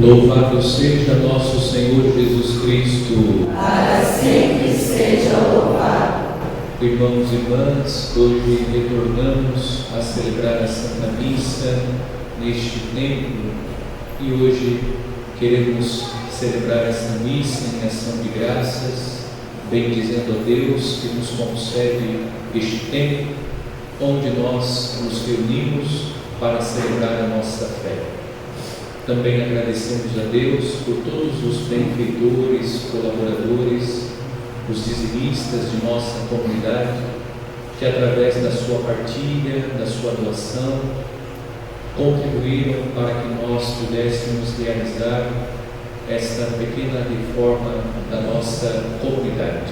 Louvado seja nosso Senhor Jesus Cristo. Para sempre seja louvado. Irmãos e irmãs, hoje retornamos a celebrar a Santa Missa neste templo e hoje queremos celebrar esta missa em ação de graças, bendizendo a Deus que nos concede este tempo onde nós nos reunimos para celebrar a nossa fé. Também agradecemos a Deus por todos os benfeitores, colaboradores, os dizimistas de nossa comunidade, que através da sua partilha, da sua doação, contribuíram para que nós pudéssemos realizar esta pequena reforma da nossa comunidade.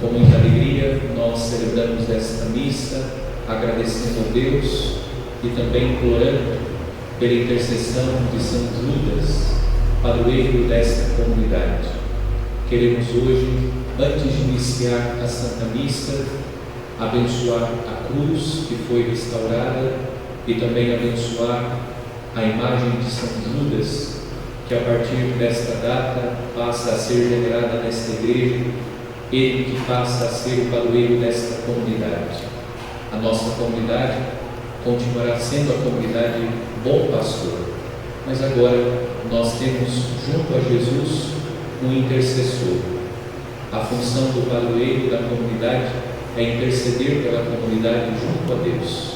Com muita alegria, nós celebramos esta missa, agradecendo a Deus e também implorando pela intercessão de São Judas, padroeiro desta comunidade. Queremos hoje, antes de iniciar a Santa Missa, abençoar a cruz que foi restaurada e também abençoar a imagem de São Judas, que a partir desta data passa a ser venerada nesta igreja, ele que passa a ser o padroeiro desta comunidade. A nossa comunidade continuará sendo a comunidade Bom Pastor, mas agora nós temos junto a Jesus um intercessor. A função do padroeiro da comunidade é interceder pela comunidade junto a Deus.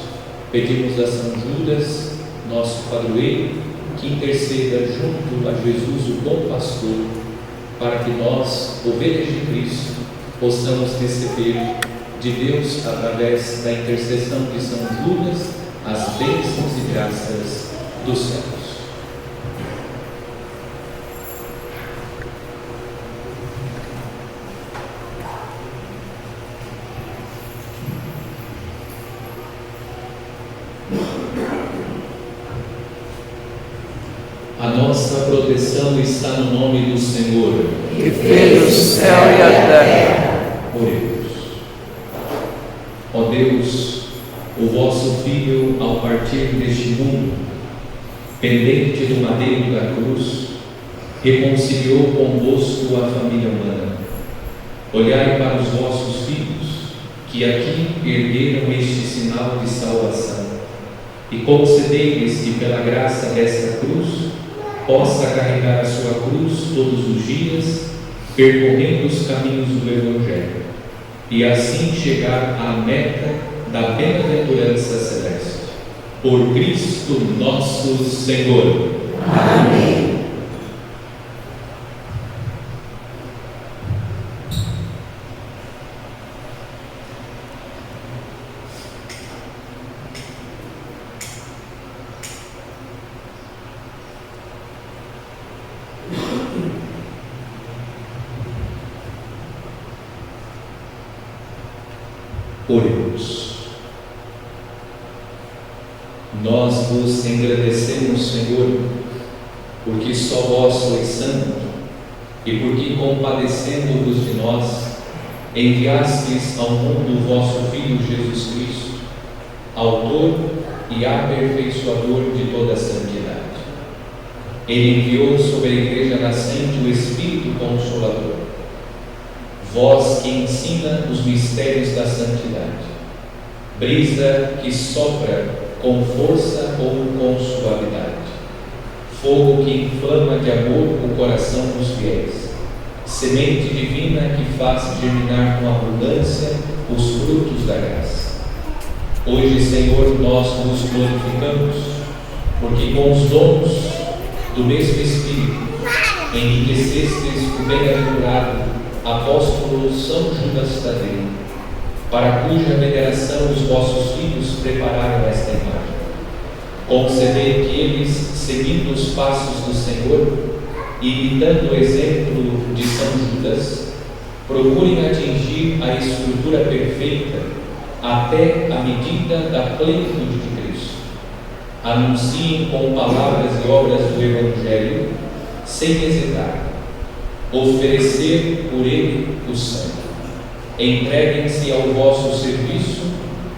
Pedimos a São Judas, nosso padroeiro, que interceda junto a Jesus, o bom pastor, para que nós, ovelhas de Cristo, possamos receber de Deus, através da intercessão de São Judas, as bênçãos e graças dos céus. A nossa proteção está no nome do Senhor, que fez o céu e a terra. Oremos. Ó Deus, o vosso Filho, ao partir deste mundo, pendente do madeiro da cruz, reconciliou convosco a família humana. Olhai para os vossos filhos, que aqui ergueram este sinal de salvação, e concedei-lhes que, pela graça desta cruz, possa carregar a sua cruz todos os dias, percorrendo os caminhos do Evangelho, e assim chegar à meta da bem-aventurança celeste. Por Cristo nosso Senhor. Amém. Oremos. Nós vos engrandecemos, Senhor, porque só vós sois santo, e porque, compadecendo-vos de nós, enviastes ao mundo o vosso Filho Jesus Cristo, autor e aperfeiçoador de toda a santidade. Ele enviou sobre a Igreja nascente o Espírito Consolador, voz que ensina os mistérios da santidade, brisa que sopra com força ou com suavidade, fogo que inflama de amor o coração dos fiéis, semente divina que faz germinar com abundância os frutos da graça. Hoje, Senhor, nós vos glorificamos, porque com os dons do mesmo Espírito enriquecestes o bem-aventurado apóstolo São Judas Tadeu, para cuja veneração os vossos filhos prepararam esta imagem. Concedei que eles, seguindo os passos do Senhor e imitando o exemplo de São Judas, procurem atingir a estrutura perfeita até a medida da plenitude de Cristo. Anunciem com palavras e obras do Evangelho, sem hesitar, oferecer por ele o sangue. Entreguem-se ao vosso serviço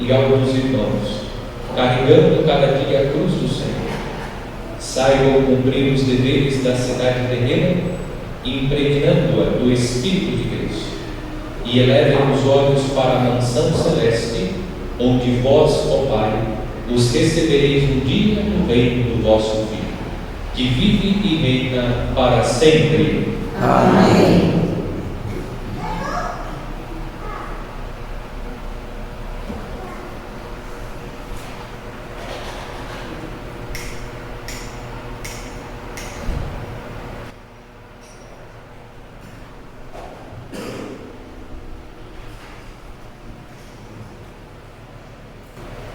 e ao dos irmãos, carregando cada dia a cruz do Senhor. Saibam cumprir os deveres da cidade terrena, impregnando-a do Espírito de Cristo, e elevem os olhos para a mansão celeste, onde vós, ó Pai, os recebereis no dia do reino do vosso Filho, que vive e reina para sempre. Amém.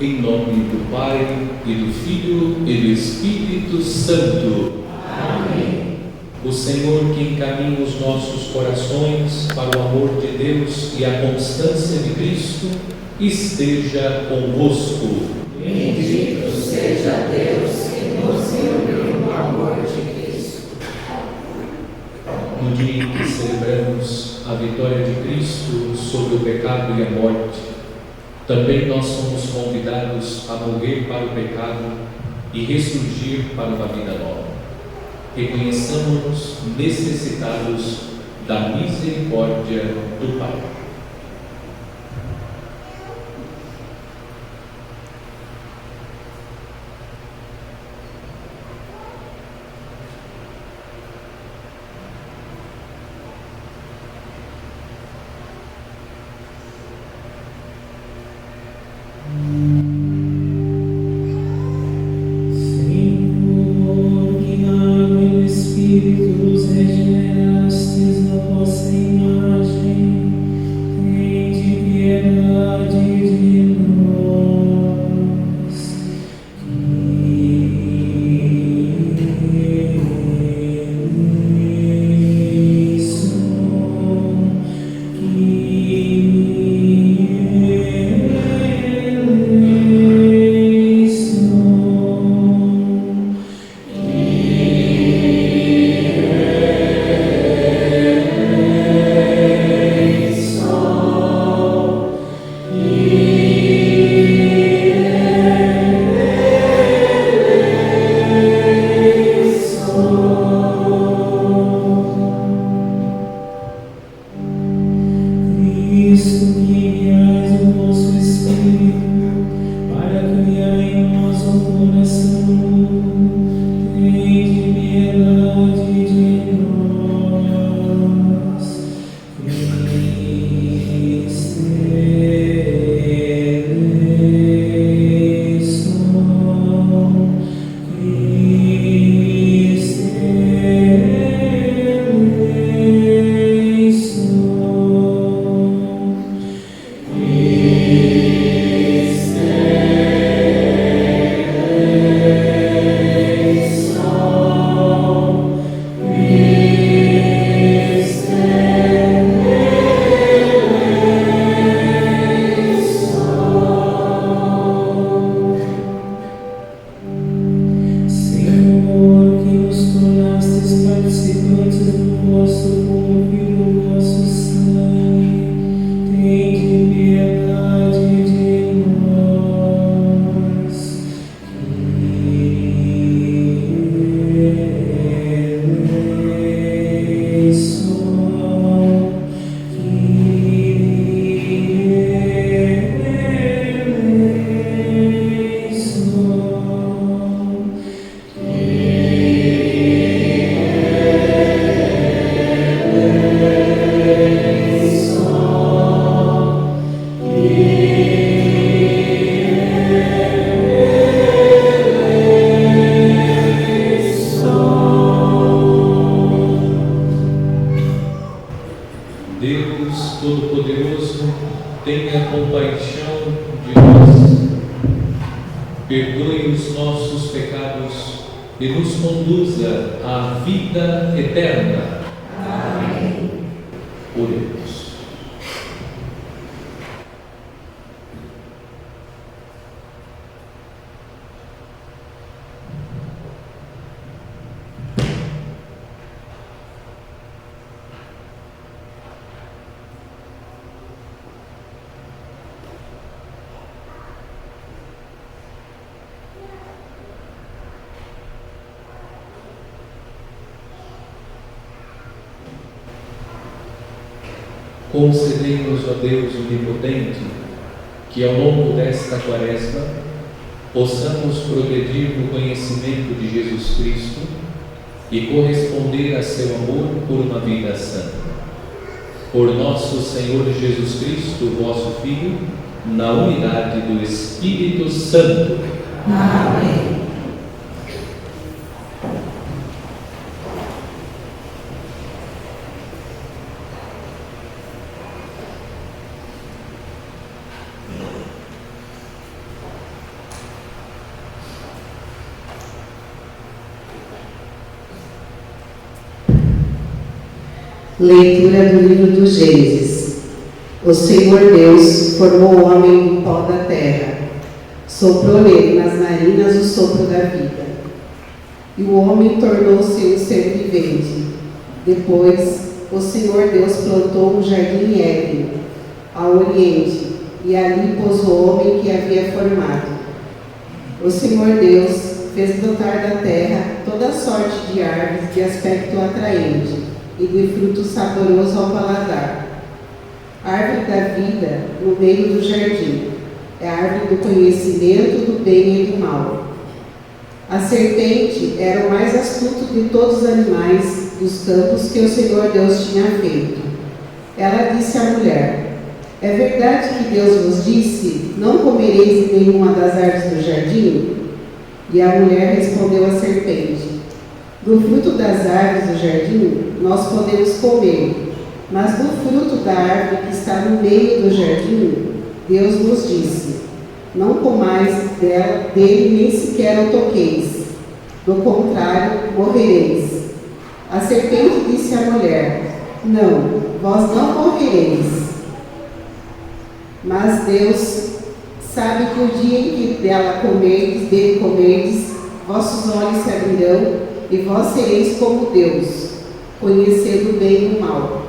Em nome do Pai, e do Filho, e do Espírito Santo. Amém. O Senhor, que encaminha os nossos corações para o amor de Deus e a constância de Cristo, esteja convosco. Bendito seja Deus que nos uniu no amor de Cristo. No dia em que celebramos a vitória de Cristo sobre o pecado e a morte, Também nós somos convidados a morrer para o pecado e ressurgir para uma vida nova. Reconheçamos-nos necessitados da misericórdia do Pai. perdoe os nossos pecados e nos conduza à vida eterna. Amém. Oremos. Concedei-nos, ó Deus onipotente, que ao longo desta quaresma possamos progredir no conhecimento de Jesus Cristo e corresponder a seu amor por uma vida santa. Por nosso Senhor Jesus Cristo, vosso Filho, na unidade do Espírito Santo. Amém. Leitura do livro do Gênesis. O Senhor Deus formou o homem do pó da terra, soprou-lhe nas narinas o sopro da vida, e o homem tornou-se um ser vivente. Depois, o Senhor Deus plantou um jardim Éden, ao oriente, e ali pôs o homem que havia formado. O Senhor Deus fez brotar da terra toda sorte de árvores de aspecto atraente e de fruto saboroso ao paladar. A árvore da vida no meio do jardim é a árvore do conhecimento do bem e do mal. A serpente era o mais astuto de todos os animais dos campos que o Senhor Deus tinha feito. Ela disse à mulher: é verdade que Deus vos disse, não comereis de nenhuma das árvores do jardim? E a mulher respondeu à serpente: do fruto das árvores do jardim nós podemos comer, mas do fruto da árvore que está no meio do jardim, Deus nos disse: não comais dele nem sequer o toqueis, do contrário morrereis. A serpente disse à mulher: não, vós não morrereis. Mas Deus sabe que o dia em que dele comerdes, vossos olhos se abrirão e vós sereis como Deus, conhecendo o bem e o mal.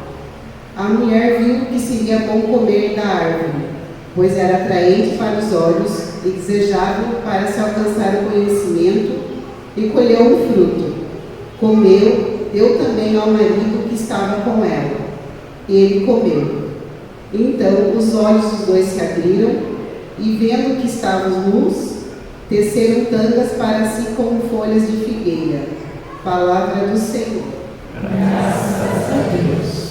A mulher viu que seria bom comer da árvore, pois era atraente para os olhos e desejável para se alcançar o conhecimento, e colheu o fruto. Comeu, deu também ao marido que estava com ela, e ele comeu. Então os olhos dos dois se abriram, e vendo que estavam nus, teceram tangas para si como folhas de figueira. Palavra do Senhor. Graças a Deus.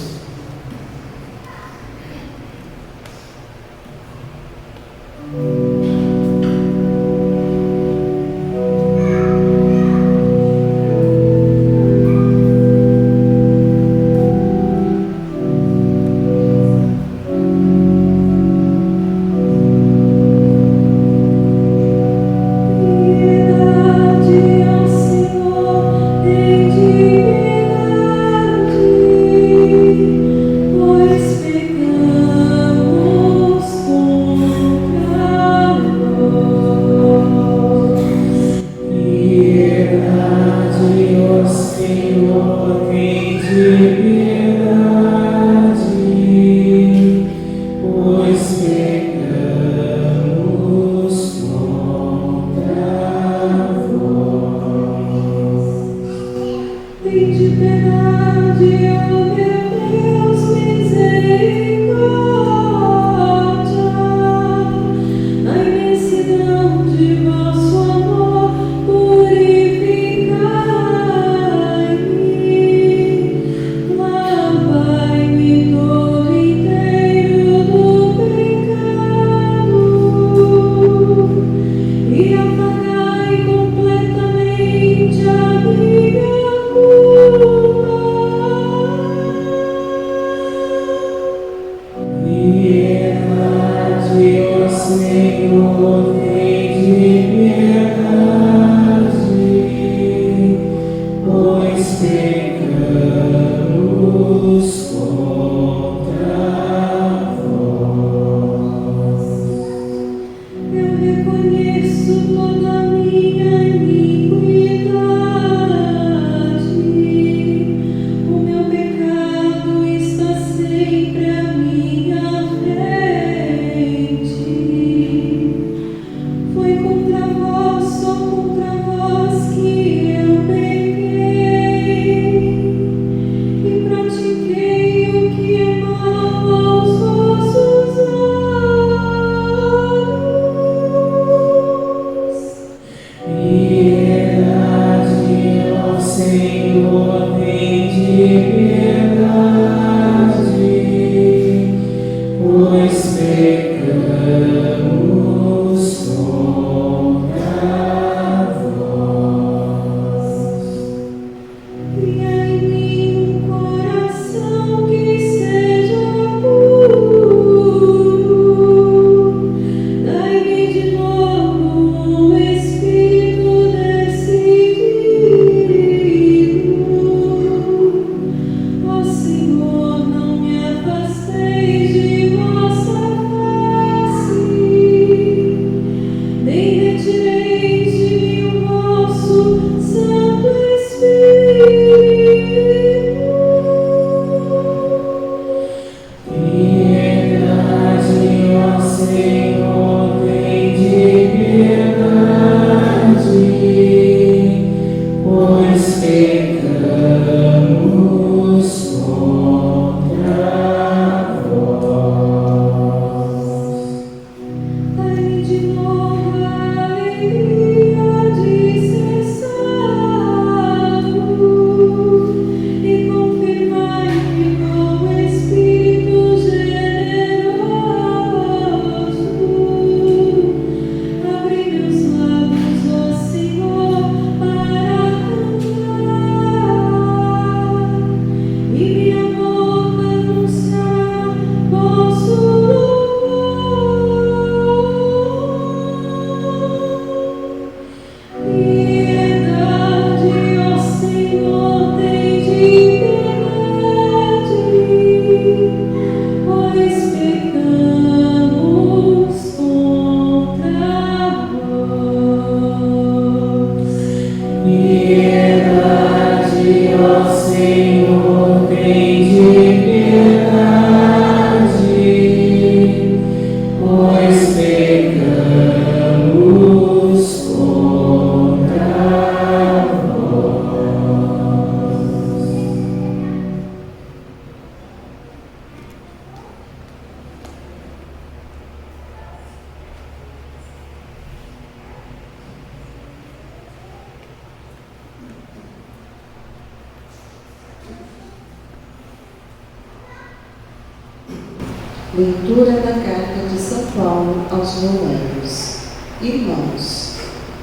Leitura da Carta de São Paulo aos Romanos. Irmãos,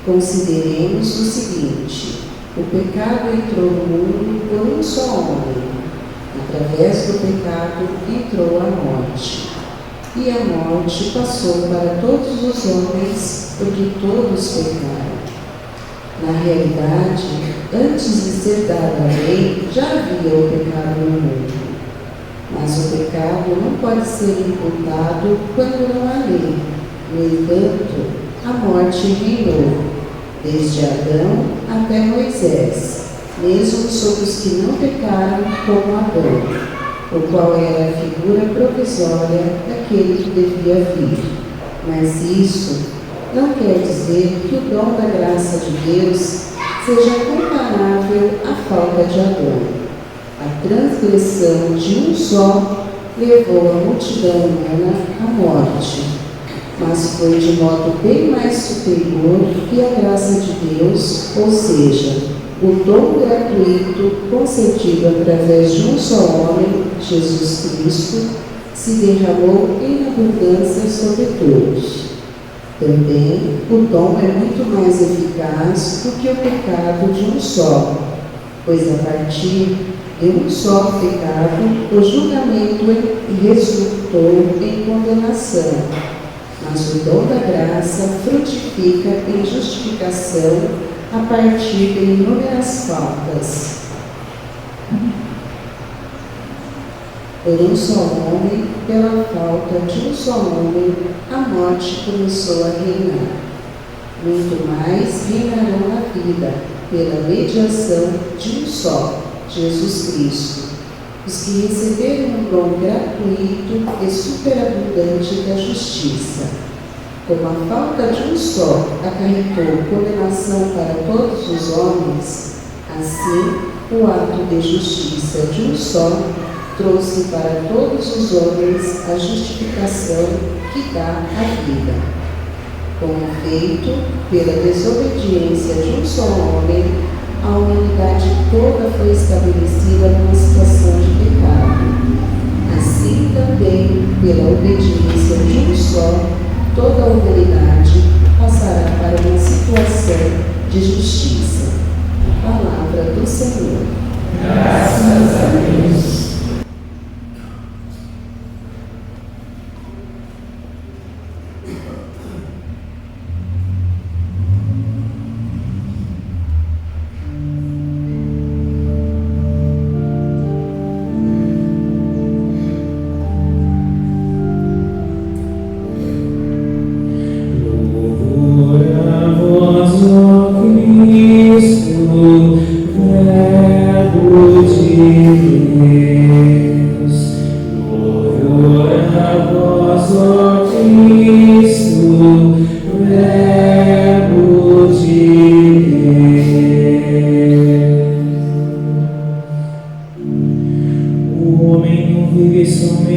consideremos o seguinte: o pecado entrou no mundo por um só homem. Através do pecado entrou a morte. E a morte passou para todos os homens, porque todos pecaram. Na realidade, antes de ser dada a lei, já havia o pecado no mundo. Mas o pecado não pode ser imputado quando não há lei. No entanto, a morte reinou, desde Adão até Moisés, mesmo sobre os que não pecaram como Adão, o qual era a figura provisória daquele que devia vir. Mas isso não quer dizer que o dom da graça de Deus seja comparável à falta de Adão. A transgressão de um só levou a multidão humana à morte, mas foi de modo bem mais superior que a graça de Deus, ou seja, o dom gratuito concedido através de um só homem, Jesus Cristo, se derramou em abundância sobre todos. Também, o dom é muito mais eficaz do que o pecado de um só, pois a partir de um só pecado, o julgamento resultou em condenação, mas o dom da graça frutifica em justificação a partir de inúmeras faltas. Por um só homem, pela falta de um só homem, a morte começou a reinar. Muito mais reinarão na vida, pela mediação de um só, Jesus Cristo, os que receberam o dom gratuito e superabundante da justiça. Como a falta de um só acarretou condenação para todos os homens, assim o ato de justiça de um só trouxe para todos os homens a justificação que dá a vida. Como feito pela desobediência de um só homem, a humanidade toda foi estabelecida numa situação de pecado. Assim também, pela obediência de um só, toda a humanidade passará para uma situação de justiça. Palavra do Senhor. Graças a Deus.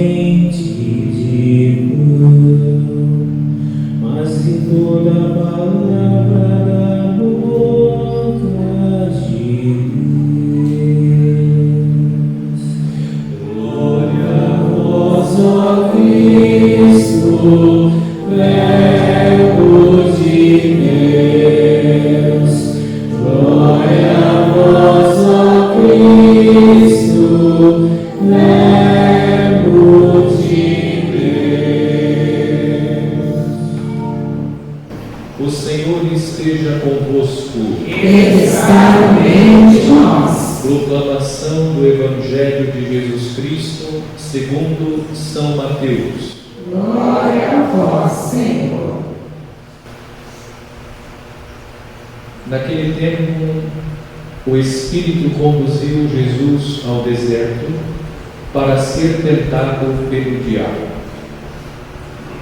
somente de pão, mas de toda palavra da boca de Deus. Glória a vós, ó Cristo, Verbo de Deus. Glória a vós, ó Cristo, Verbo de Deus. O Senhor esteja convosco. Ele está no meio de nós. Proclamação do Evangelho de Jesus Cristo segundo São Mateus. Glória a vós, Senhor. Naquele tempo, o Espírito conduziu Jesus ao deserto para ser tentado pelo diabo.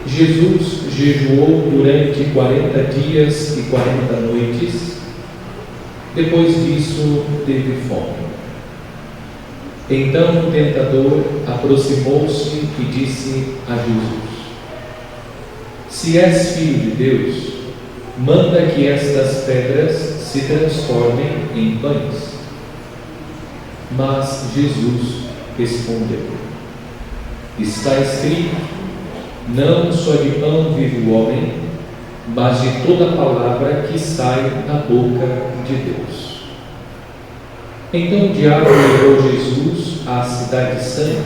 Jesus jejuou durante 40 dias e 40 noites. Depois disso, teve fome. Então o tentador aproximou-se e disse a Jesus: Se és filho de Deus, manda que estas pedras se transformem em pães. Mas Jesus respondeu: Está escrito, não só de pão vive o homem, mas de toda palavra que sai da boca de Deus. Então o diabo levou Jesus à cidade santa,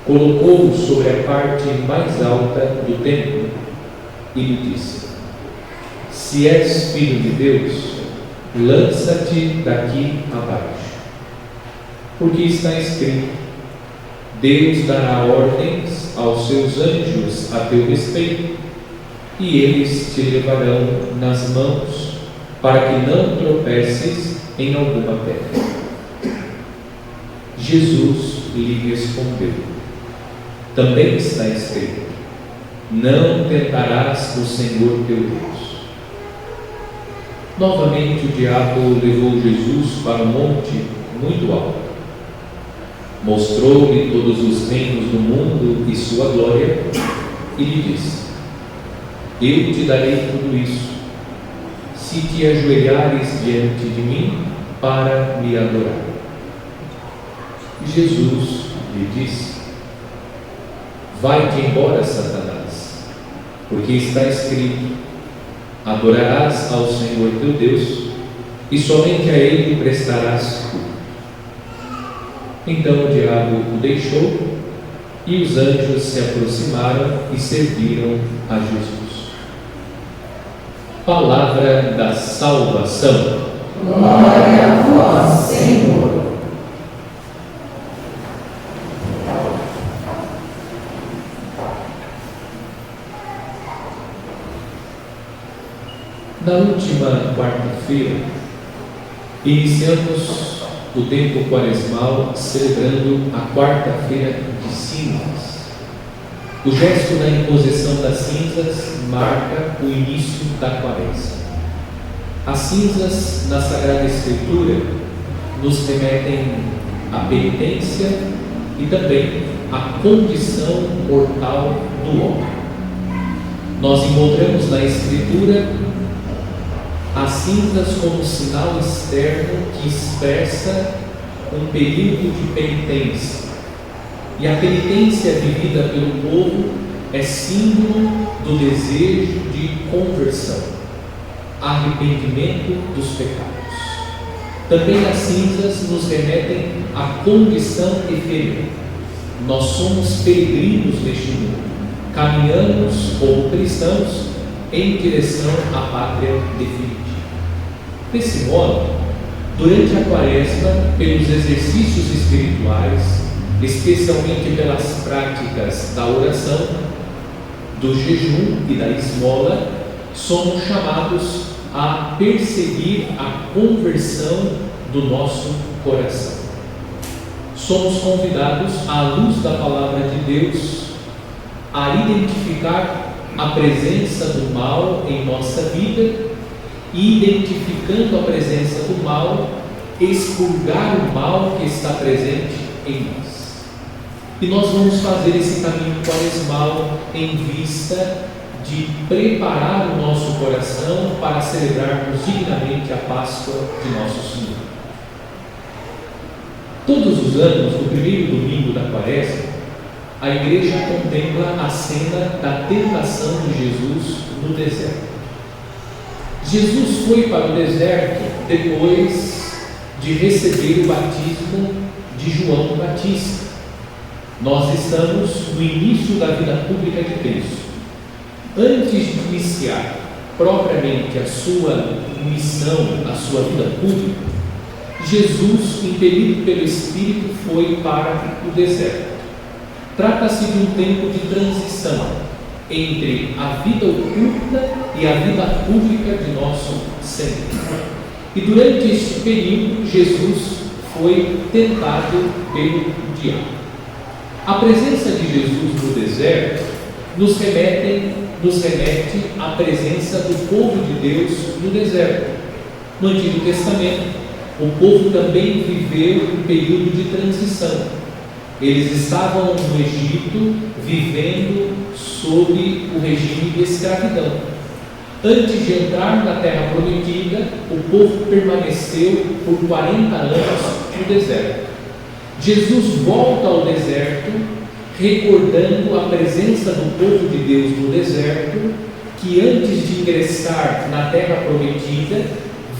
colocou-o sobre a parte mais alta do templo e lhe disse: Se és filho de Deus, lança-te daqui abaixo. Porque está escrito: Deus dará ordens aos seus anjos a teu respeito, e eles te levarão nas mãos, para que não tropeces em alguma pedra. Jesus lhe respondeu: Também está escrito: Não tentarás o Senhor teu Deus. Novamente o diabo levou Jesus para um monte muito alto. Mostrou-lhe todos os reinos do mundo e sua glória, e lhe disse: Eu te darei tudo isso, se te ajoelhares diante de mim para me adorar. Jesus lhe disse: Vai-te embora, Satanás, porque está escrito: Adorarás ao Senhor teu Deus, e somente a Ele prestarás culto. Então o diabo o deixou, e os anjos se aproximaram e serviram a Jesus. Palavra da salvação. Glória a vós, Senhor. Na última quarta-feira, iniciamos o tempo quaresmal celebrando a quarta-feira de cinzas. O gesto da imposição das cinzas marca o início da quaresma. As cinzas na Sagrada Escritura nos remetem à penitência e também à condição mortal do homem. Nós encontramos na Escritura as cinzas como sinal externo que expressa um período de penitência. E a penitência vivida pelo povo é símbolo do desejo de conversão, arrependimento dos pecados. Também as cinzas nos remetem à condição efêmera. Nós somos peregrinos neste mundo, caminhamos como cristãos em direção à pátria definitiva. Desse modo, durante a quaresma, pelos exercícios espirituais, especialmente pelas práticas da oração, do jejum e da esmola, somos chamados a perseguir a conversão do nosso coração. Somos convidados, à luz da palavra de Deus, a identificar a presença do mal em nossa vida e, identificando a presença do mal, expurgar o mal que está presente em nós. E nós vamos fazer esse caminho quaresmal em vista de preparar o nosso coração para celebrarmos dignamente a Páscoa de Nosso Senhor. Todos os anos, no primeiro domingo da Quaresma, a Igreja contempla a cena da tentação de Jesus no deserto. Jesus foi para o deserto depois de receber o batismo de João Batista. Nós estamos no início da vida pública de Cristo. Antes de iniciar propriamente a sua missão, a sua vida pública, Jesus, impelido pelo Espírito, foi para o deserto. Trata-se de um tempo de transição entre a vida oculta e a vida pública de nosso Senhor. E durante este período, Jesus foi tentado pelo diabo. A presença de Jesus no deserto nos remete à presença do povo de Deus no deserto. No Antigo Testamento, o povo também viveu um período de transição. Eles estavam no Egito vivendo sob o regime de escravidão. Antes de entrar na Terra Prometida, o povo permaneceu por 40 anos no deserto. Jesus volta ao deserto, recordando a presença do povo de Deus no deserto, que antes de ingressar na Terra Prometida,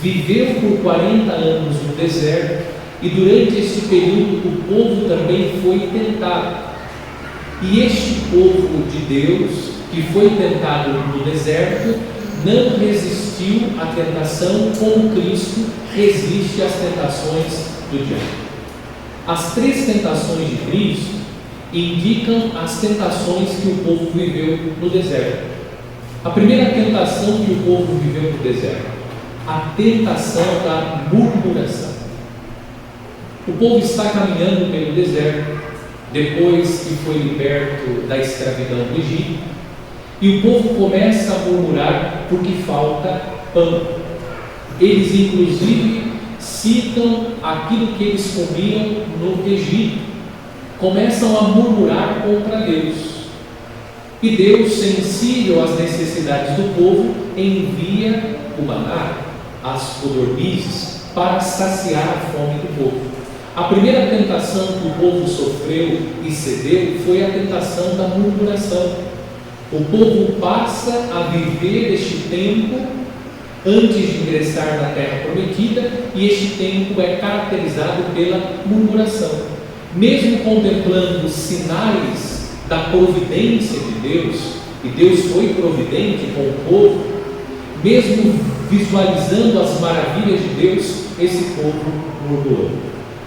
viveu por 40 anos no deserto, e durante este período o povo também foi tentado. E este povo de Deus, que foi tentado no deserto, não resistiu à tentação como Cristo resiste às tentações do diabo. As 3 tentações de Cristo indicam as tentações que o povo viveu no deserto. A primeira tentação que o povo viveu no deserto, a tentação da murmuração. O povo está caminhando pelo deserto, depois que foi liberto da escravidão do Egito, e o povo começa a murmurar porque falta pão. Eles, inclusive, citam aquilo que eles comiam no Egito. Começam a murmurar contra Deus. E Deus, sensível às necessidades do povo, envia o maná, as codornizes, para saciar a fome do povo. A primeira tentação que o povo sofreu e cedeu foi a tentação da murmuração. O povo passa a viver este tempo antes de ingressar na Terra Prometida, e este tempo é caracterizado pela murmuração. Mesmo contemplando os sinais da providência de Deus, e Deus foi providente com o povo, mesmo visualizando as maravilhas de Deus, esse povo murmurou.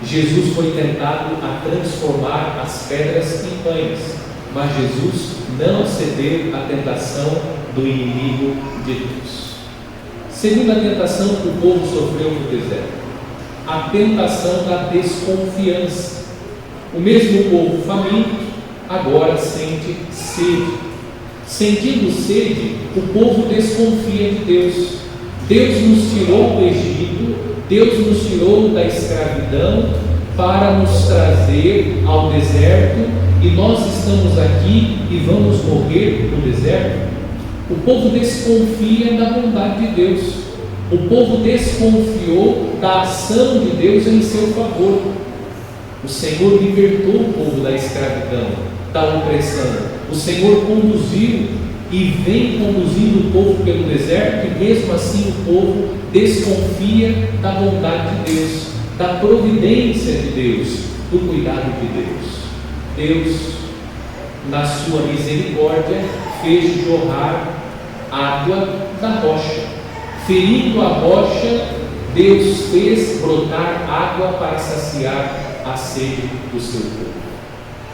Jesus foi tentado a transformar as pedras em pães, mas Jesus não cedeu à tentação do inimigo de Deus. Segunda tentação que o povo sofreu no deserto, a tentação da desconfiança. O mesmo povo faminto agora sente sede. Sentindo sede, o povo desconfia de Deus. Deus nos tirou do Egito, Deus nos tirou da escravidão para nos trazer ao deserto, e nós estamos aqui e vamos morrer no deserto. O povo desconfia da bondade de Deus. O povo desconfiou da ação de Deus em seu favor. O Senhor libertou o povo da escravidão, da opressão. O Senhor conduziu e vem conduzindo o povo pelo deserto, e mesmo assim o povo desconfia da bondade de Deus, da providência de Deus, do cuidado de Deus. Deus, na sua misericórdia, fez jorrar água da rocha. Ferindo a rocha, Deus fez brotar água para saciar a sede do seu povo.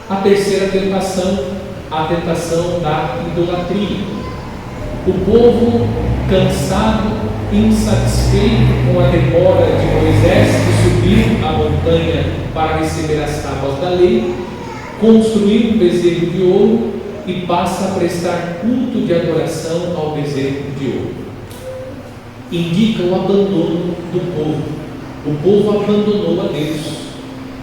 A terceira tentação, a tentação da idolatria. O povo, cansado, insatisfeito com a demora de Moisés, que subiu a montanha para receber as tábuas da lei, construiu um bezerro de ouro e passa a prestar culto de adoração ao bezerro de ouro. Indica o abandono do povo. O povo abandonou a Deus.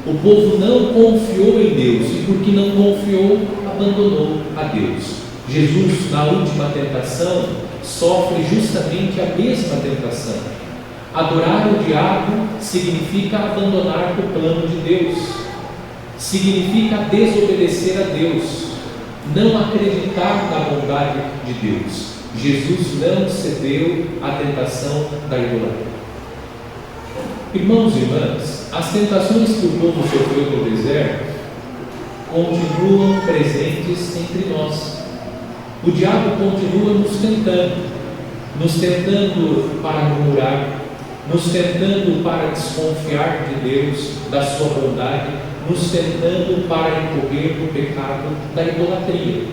O povo não confiou em Deus e, porque não confiou, abandonou a Deus. Jesus, na última tentação, sofre justamente a mesma tentação. Adorar o diabo significa abandonar o plano de Deus, significa desobedecer a Deus, não acreditar na bondade de Deus. Jesus não cedeu à tentação da idolatria. Irmãos e irmãs, as tentações que o povo sofreu no deserto continuam presentes entre nós. O diabo continua nos tentando para murmurar, nos tentando para desconfiar de Deus, da sua bondade, nos tentando para incorrer no pecado da idolatria.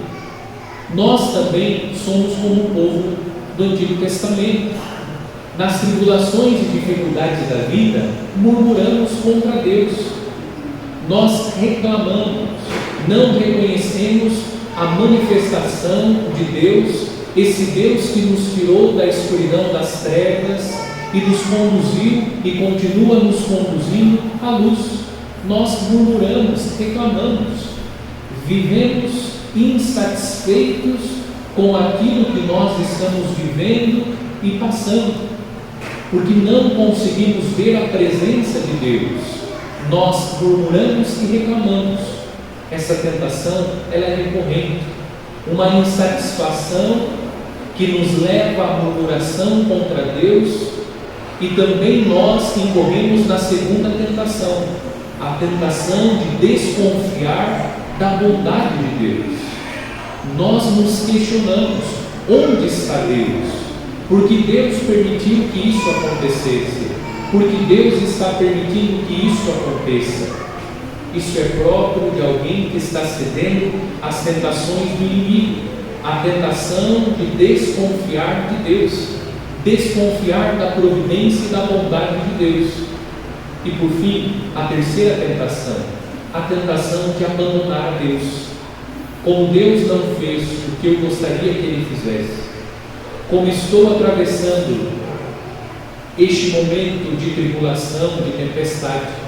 Nós também somos como o povo do Antigo Testamento. Nas tribulações e dificuldades da vida, murmuramos contra Deus. Nós reclamamos, não reconhecemos a manifestação de Deus, esse Deus que nos tirou da escuridão das trevas e nos conduziu e continua nos conduzindo à luz. Nós murmuramos, reclamamos, vivemos insatisfeitos com aquilo que nós estamos vivendo e passando, porque não conseguimos ver a presença de Deus. Nós murmuramos e reclamamos. Essa tentação, ela é recorrente, uma insatisfação que nos leva à murmuração contra Deus, e também nós incorremos na segunda tentação, a tentação de desconfiar da bondade de Deus. Nós nos questionamos: onde está Deus? Porque Deus permitiu que isso acontecesse? Porque Deus está permitindo que isso aconteça? Isso é próprio de alguém que está cedendo às tentações do inimigo, a tentação de desconfiar de Deus, desconfiar da providência e da bondade de Deus. E por fim, a terceira tentação, a tentação de abandonar a Deus. Como Deus não fez o que eu gostaria que Ele fizesse, como estou atravessando este momento de tribulação, de tempestade,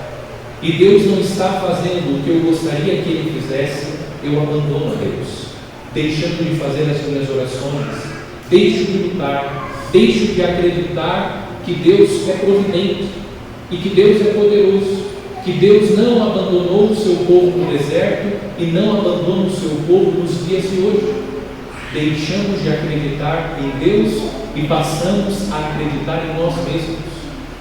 e Deus não está fazendo o que eu gostaria que Ele fizesse, eu abandono a Deus, deixando de fazer as minhas orações, deixo de lutar, deixo de acreditar que Deus é providente e que Deus é poderoso, que Deus não abandonou o seu povo no deserto e não abandona o seu povo nos dias de hoje. Deixamos de acreditar em Deus e passamos a acreditar em nós mesmos,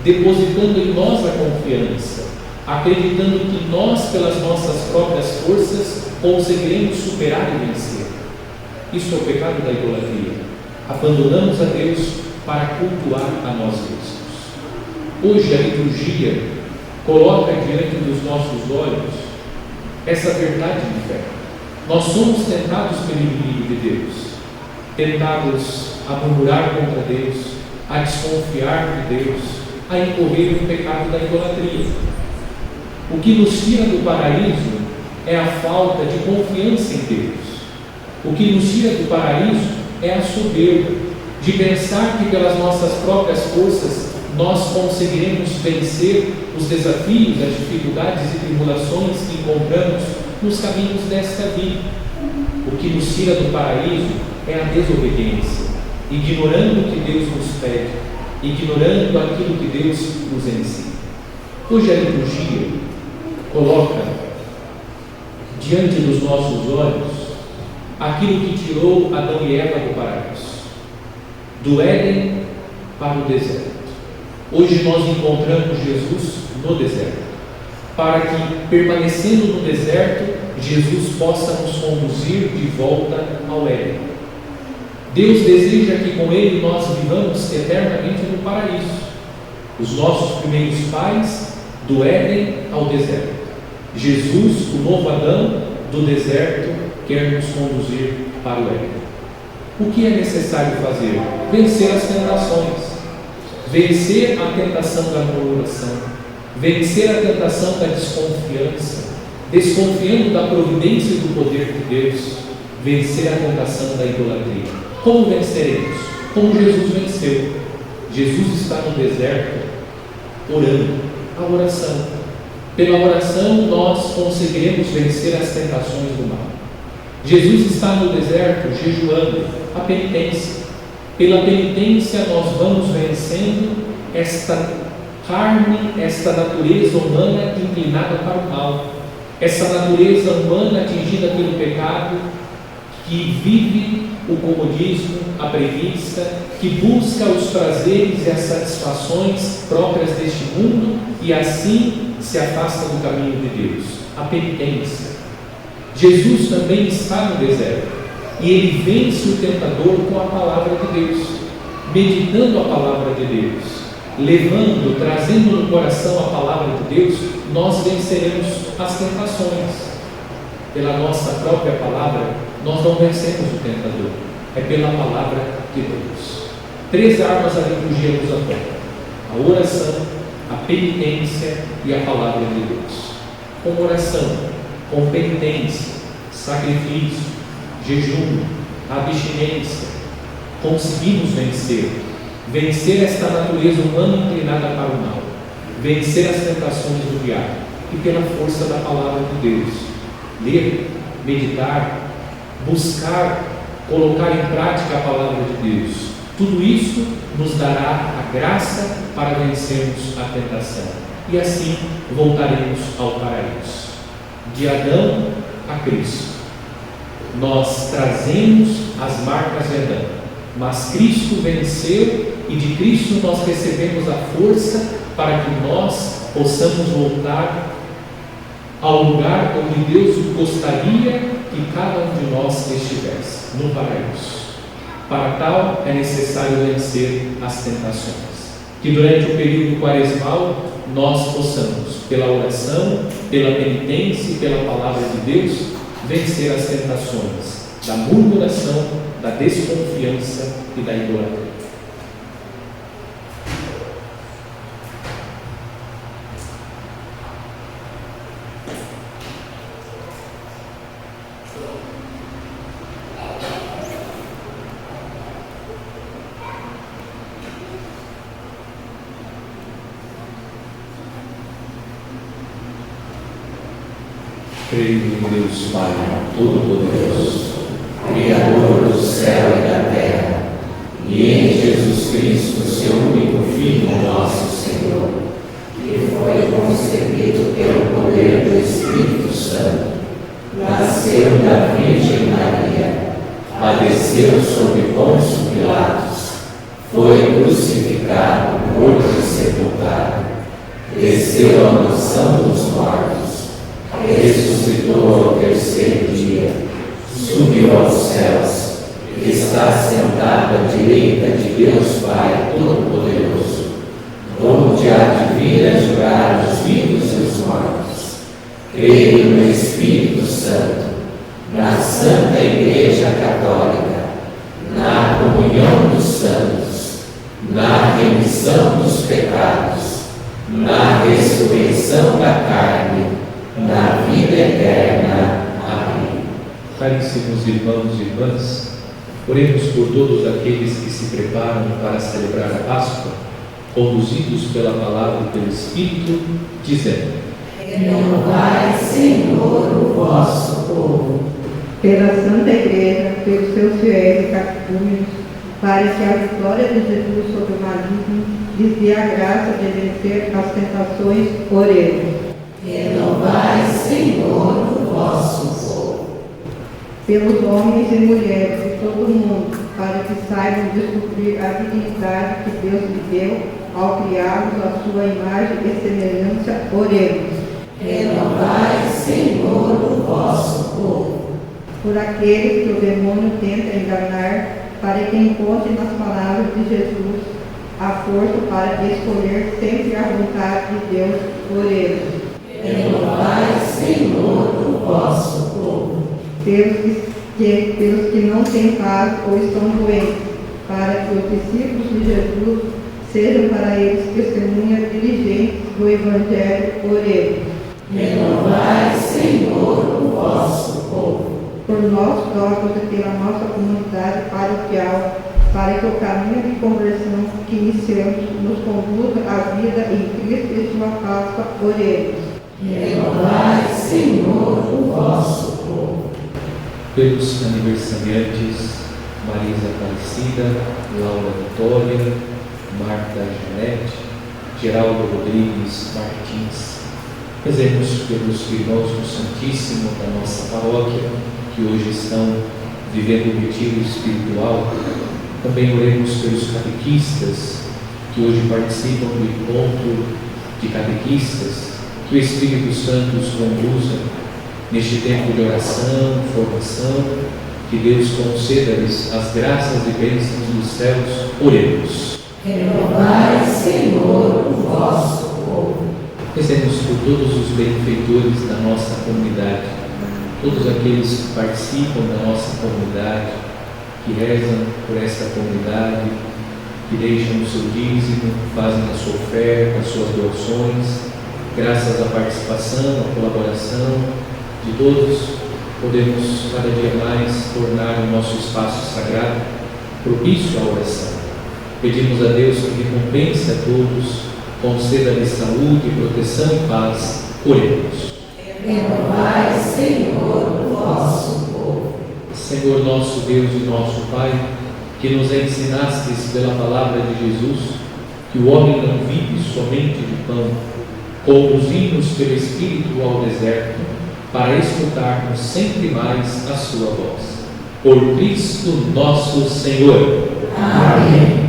depositando em nós a confiança, acreditando que nós, pelas nossas próprias forças, conseguiremos superar e vencer. Isso é o pecado da idolatria. Abandonamos a Deus para cultuar a nós mesmos. Hoje a liturgia coloca diante dos nossos olhos essa verdade de fé. Nós somos tentados pelo inimigo de Deus, tentados a murmurar contra Deus, a desconfiar de Deus, a incorrer no pecado da idolatria. O que nos tira do paraíso é a falta de confiança em Deus. O que nos tira do paraíso é a soberba, de pensar que pelas nossas próprias forças nós conseguiremos vencer os desafios, as dificuldades e tribulações que encontramos nos caminhos desta vida. O que nos tira do paraíso é a desobediência, ignorando o que Deus nos pede, ignorando aquilo que Deus nos ensina. Hoje a liturgia coloca diante dos nossos olhos aquilo que tirou Adão e Eva do paraíso, do Éden para o deserto. Hoje nós encontramos Jesus no deserto, para que, permanecendo no deserto, Jesus possa nos conduzir de volta ao Éden. Deus deseja que com Ele nós vivamos eternamente no paraíso. Os nossos primeiros pais, do Éden ao deserto. Jesus, o novo Adão, do deserto, quer nos conduzir para o Éden. O que é necessário fazer? Vencer as tentações. Vencer a tentação da murmuração, vencer a tentação da desconfiança, desconfiando da providência e do poder de Deus, vencer a tentação da idolatria. Como venceremos? Como Jesus venceu. Jesus está no deserto orando, a oração. Pela oração, nós conseguiremos vencer as tentações do mal. Jesus está no deserto jejuando, a penitência. Pela penitência, nós vamos vencendo esta carne, esta natureza humana inclinada para o mal, essa natureza humana atingida pelo pecado, que vive o comodismo, a preguiça, que busca os prazeres e as satisfações próprias deste mundo e assim se afasta do caminho de Deus. A penitência. Jesus também está no deserto e ele vence o tentador com a palavra de Deus, meditando a palavra de Deus, levando, trazendo no coração a palavra de Deus, nós venceremos as tentações. Pela nossa própria palavra, nós não vencemos o tentador, é pela palavra de Deus. 3 armas a liturgia nos aponta: a oração, a penitência e a palavra de Deus. Com oração, com penitência, sacrifício, jejum, abstinência, conseguimos vencer esta natureza humana inclinada para o mal, vencer as tentações do diabo, e pela força da palavra de Deus, ler, meditar, buscar, colocar em prática a palavra de Deus. Tudo isso nos dará a graça para vencermos a tentação e assim voltaremos ao paraíso. De Adão a Cristo, nós trazemos as marcas de Adão, mas Cristo venceu e de Cristo nós recebemos a força para que nós possamos voltar ao lugar onde Deus gostaria que cada um de nós estivesse, no paraíso. Para tal é necessário vencer as tentações. Que durante o período quaresmal nós possamos, pela oração, pela penitência e pela palavra de Deus, vencer as tentações da murmuração, da desconfiança e da idolatria. Creio em Deus Pai Todo-Poderoso, Criador do céu e da terra, e em Jesus Cristo, seu único Filho, nosso Senhor, que foi concebido pelo poder do Espírito Santo, nasceu da Virgem Maria, padeceu sob Pôncio Pilatos, foi crucificado, morto e sepultado, desceu à mansão dos mortos, ressuscitou ao terceiro dia, subiu aos céus, está sentado à direita de Deus Pai Todo-Poderoso, onde há de vir a julgar os vivos e os mortos. Creio no Espírito Santo, na Santa Igreja Católica, na comunhão dos santos, na remissão dos pecados, na ressurreição da carne, na vida eterna. Amém. Caríssimos irmãos e irmãs, oremos por todos aqueles que se preparam para celebrar a Páscoa, conduzidos pela palavra e pelo Espírito, dizendo: Renovai, Senhor, o vosso povo. Pela Santa Igreja, pelos seus fiéis e catecúmenos, para que a vitória de Jesus sobre o maligno lhes dê a graça de vencer as tentações, oremos. Renovai, Senhor, o vosso povo. Pelos homens e mulheres de todo o mundo, para que saibam descobrir a dignidade que Deus lhe deu ao criá-los à sua imagem e semelhança, oremos. Renovai, Senhor, o vosso povo. Por aqueles que o demônio tenta enganar, para que encontre nas palavras de Jesus a força para escolher sempre a vontade de Deus, oremos. Renovai, Senhor, o vosso povo. Pelos que não têm paz ou estão doentes, para que os discípulos de Jesus sejam para eles testemunhas diligentes do Evangelho, oremos. Renovai, Senhor, o vosso povo. Por nós próprios e pela nossa comunidade paroquial, para que o caminho de conversão que iniciamos nos conduza à vida em Cristo e sua Páscoa, oremos. Renovai, Senhor, o vosso povo. Pelos aniversariantes, Marisa Aparecida, Laura Vitória, Marta Janete, Geraldo Rodrigues Martins. Rezemos pelos irmãos do Santíssimo da nossa paróquia, que hoje estão vivendo o retiro espiritual. Também oremos pelos catequistas, que hoje participam do encontro de catequistas, que o Espírito Santo os conduza neste tempo de oração, formação, que Deus conceda-lhes as graças e bênçãos dos céus. Oremos. Renovai, Senhor, o vosso povo. Rezemos por todos os benfeitores da nossa comunidade, todos aqueles que participam da nossa comunidade, que rezam por esta comunidade, que deixam o seu dízimo, fazem a sua oferta, as suas doações. Graças à participação, à colaboração de todos, podemos cada dia mais tornar o nosso espaço sagrado propício à oração. Pedimos a Deus que recompense a todos, conceda-lhes saúde, proteção e paz. Oremos. Renovai, Senhor, o vosso povo. Senhor nosso Deus e nosso Pai, que nos ensinastes pela palavra de Jesus que o homem não vive somente de pão, conduzimos pelo Espírito ao deserto, para escutarmos sempre mais a sua voz. Por Cristo nosso Senhor. Amém.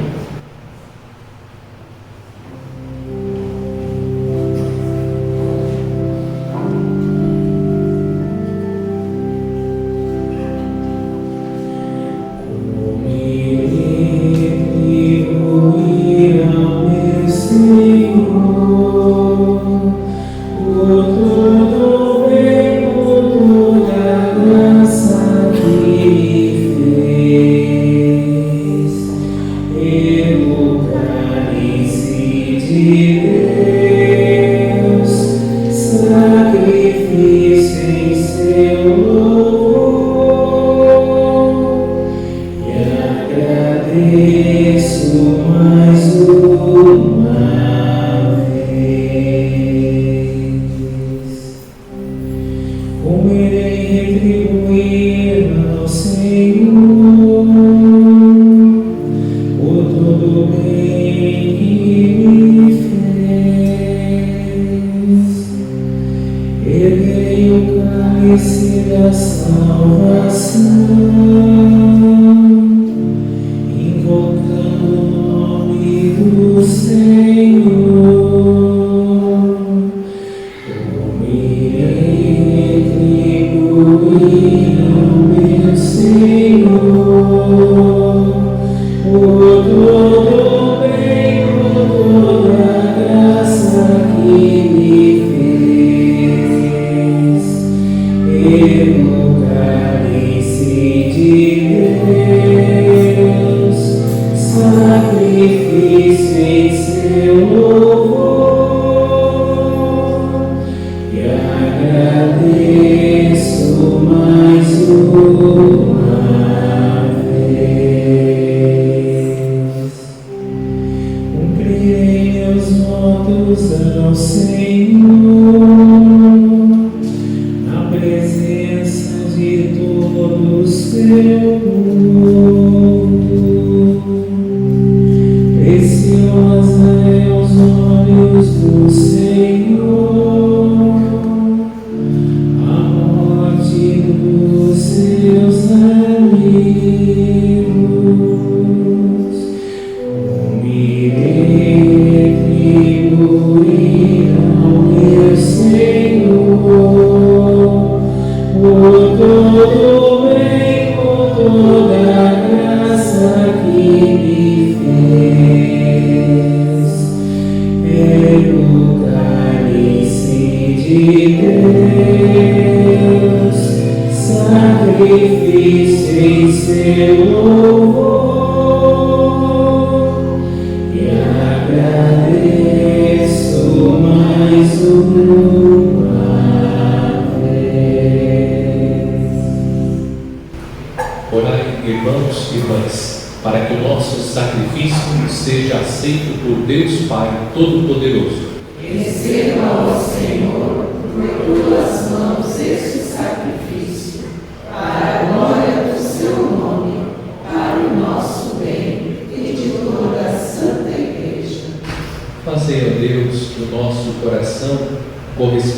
Orai, irmãos e irmãs, para que o nosso sacrifício seja aceito por Deus Pai Todo-Poderoso. Receba, ó Senhor,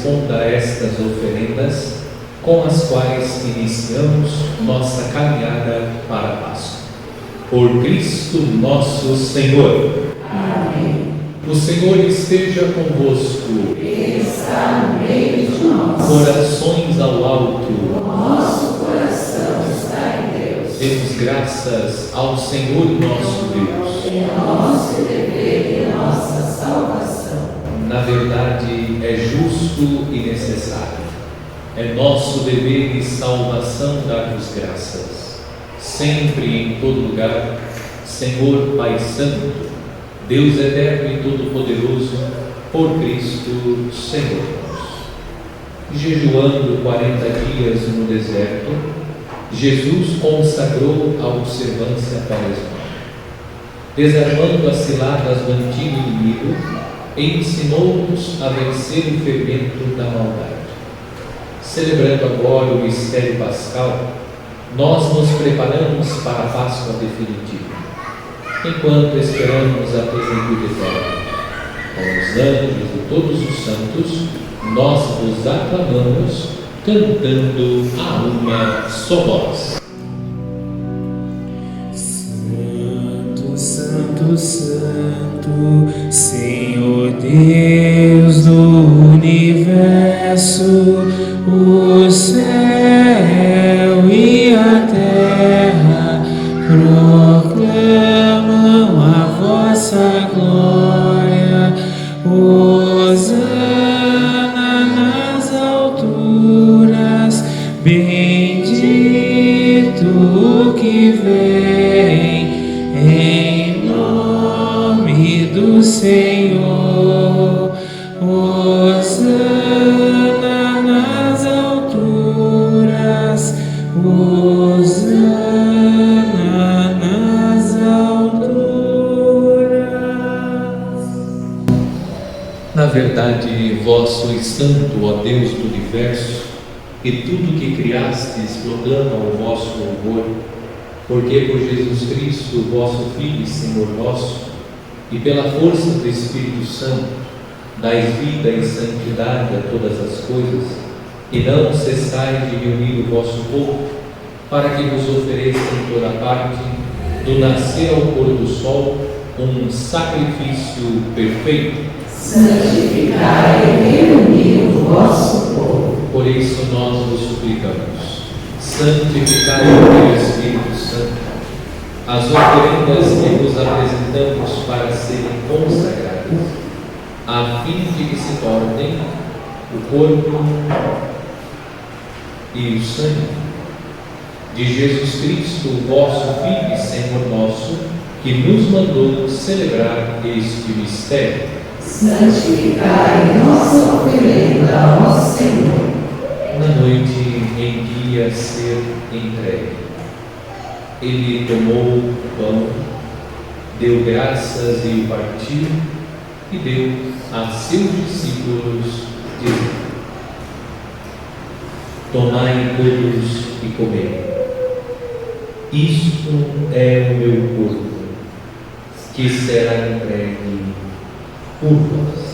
corresponda a estas oferendas com as quais iniciamos nossa caminhada para a Páscoa. Por Cristo nosso Senhor. Amém. O Senhor esteja convosco. Ele está no meio de nós. Corações ao alto. O nosso coração está em Deus. Demos graças ao Senhor nosso Deus. É nosso dever e nossa salvação. Na verdade, é justo e necessário. É nosso dever e salvação dar-vos graças. Sempre e em todo lugar, Senhor Pai Santo, Deus eterno e todo-poderoso, por Cristo Senhor nosso. Jejuando 40 dias no deserto, Jesus consagrou a observância quaresmal. Desarmando as ciladas do antigo inimigo, ensinou-nos a vencer o fermento da maldade. Celebrando agora o mistério pascal, nós nos preparamos para a Páscoa definitiva, enquanto esperamos a plenitude eterna. Com os anjos e todos os santos, nós vos aclamamos, cantando a uma só voz. Santo, Santo, Santo, Senhor Deus do universo, o céu e a terra proclamam a vossa glória. Hosana nas alturas, bendito o que vem em nome do Senhor. Hosana nas alturas, Hosana nas alturas. Na verdade, vós sois santo, ó Deus do universo, e tudo que criastes proclama o vosso louvor, porque por Jesus Cristo, vosso Filho e Senhor nosso, e pela força do Espírito Santo, dais vida e santidade a todas as coisas, e não cessais de reunir o vosso povo, para que vos ofereça em toda parte, do nascer ao pôr do sol, um sacrifício perfeito. Santificai e reunir o vosso povo. Por isso nós vos suplicamos, santificai pelo Espírito Santo as oferendas que vos apresentamos para serem consagradas, a fim de que se tornem o corpo e o sangue de Jesus Cristo, vosso Filho e Senhor nosso, que nos mandou celebrar este mistério. Santificai nossa oferenda ao Senhor. Na noite em que ia ser entregue, ele tomou o pão, deu graças e o partiu, e deu a seus discípulos, dizendo: tomai todos e comei. Isto é o meu corpo, que será entregue por vós.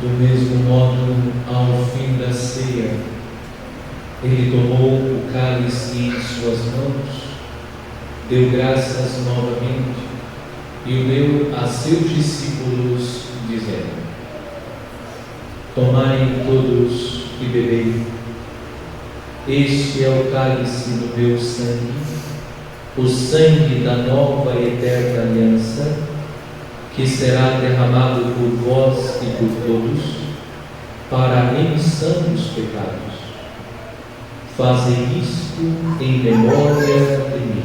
Do mesmo modo, ao fim da ceia, ele tomou o cálice em suas mãos, deu graças novamente e o deu a seus discípulos, dizendo: Tomai todos e bebei. Este é o cálice do meu sangue, o sangue da nova e eterna aliança, que será derramado por vós e por todos, para a remissão dos pecados. Fazei isto em memória de mim.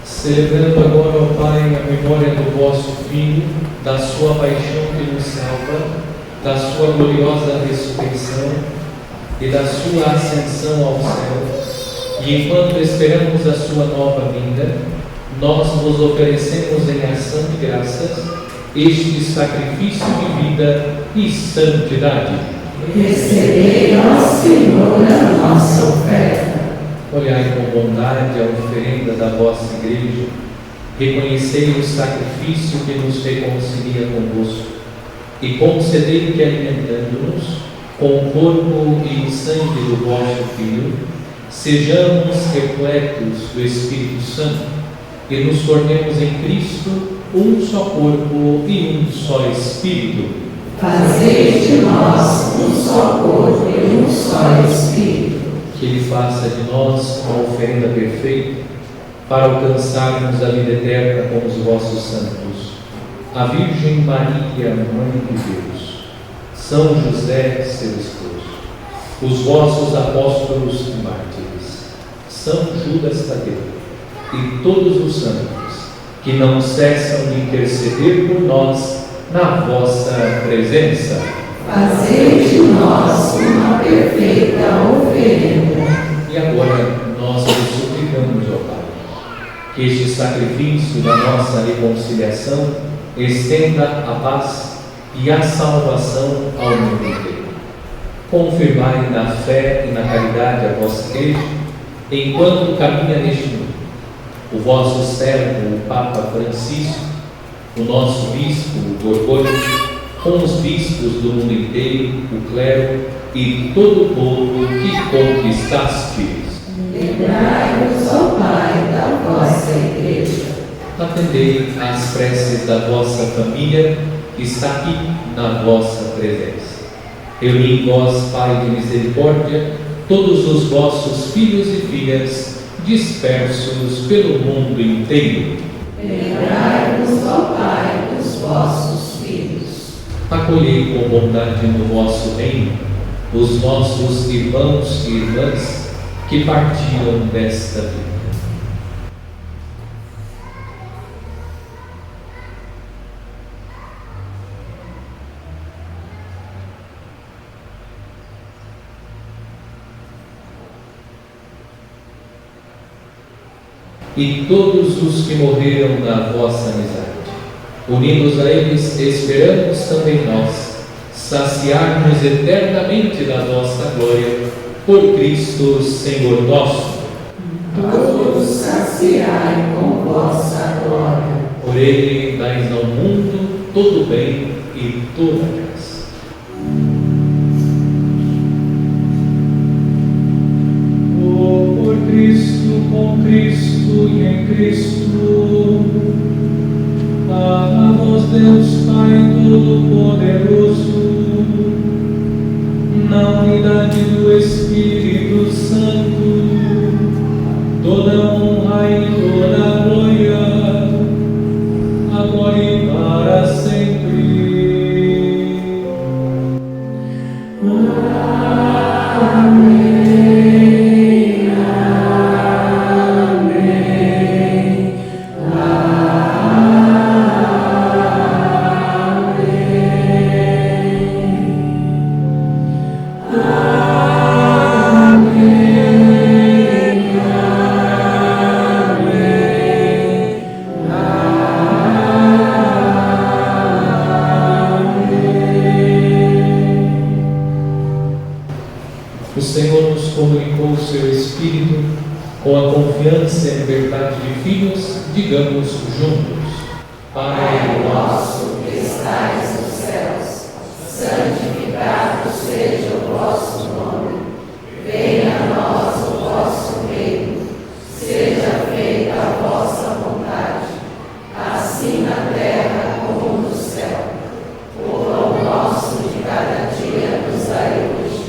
Celebrando agora, ó Pai, a memória do vosso Filho, da sua paixão que nos salva, da sua gloriosa ressurreição e da sua ascensão ao céu, e enquanto esperamos a sua nova vinda, nós vos oferecemos em ação de graças este sacrifício de vida e santidade. Recebei, ó Senhor, a nossa oferta. Olhai com bondade a oferenda da vossa Igreja, reconhecei o sacrifício que nos reconcilia convosco, e concedei que, alimentando-nos com o corpo e o sangue do vosso Filho, sejamos repletos do Espírito Santo e nos tornemos em Cristo um só corpo e um só Espírito. Fazei de nós um só corpo e um só Espírito. Que Ele faça de nós uma oferenda perfeita para alcançarmos a vida eterna com os vossos santos, a Virgem Maria, Mãe de Deus, São José, seu esposo, os vossos apóstolos e mártires, São Judas Tadeu e todos os santos que não cessam de interceder por nós na vossa presença. Fazei de nós uma perfeita oferenda. E agora nós vos suplicamos, ó Pai, que este sacrifício da nossa reconciliação estenda a paz e a salvação ao mundo inteiro. Confirmai na fé e na caridade a vossa Igreja, enquanto caminha neste mundo. O vosso servo, o Papa Francisco, o nosso bispo, o Gorgônio, com os bispos do mundo inteiro, o clero e todo o povo que conquistastes. Lembrai-vos, ó Pai, da vossa Igreja. Atendei às preces da vossa família que está aqui na vossa presença. Reuni em vós, Pai de misericórdia, todos os vossos filhos e filhas dispersos pelo mundo inteiro. Lembrai-vos, ó Pai, dos vossos filhos. Acolhei com bondade no vosso reino os nossos irmãos e irmãs que partiram desta vida. e todos os que morreram na vossa amizade. Unidos a eles, esperamos também nós saciar-nos eternamente da vossa glória, por Cristo Senhor nosso. Todos saciai com vossa glória. Por ele dais ao mundo todo bem e toda graça. Oh, por Cristo, com Cristo e em Cristo, a vós Deus Pai Todo-Poderoso, na unidade do Espírito Santo, toda honra e toda glória, agora e para sempre. Amém. Amém. O Senhor nos comunicou o seu Espírito, com a confiança e a liberdade de filhos, digamos juntos: Pai nosso que estais nos céus, santificado seja o vosso nome. Venha a nós o vosso reino. Seja feita a vossa vontade, assim na terra como no céu. O pão nosso de cada dia nos dai hoje.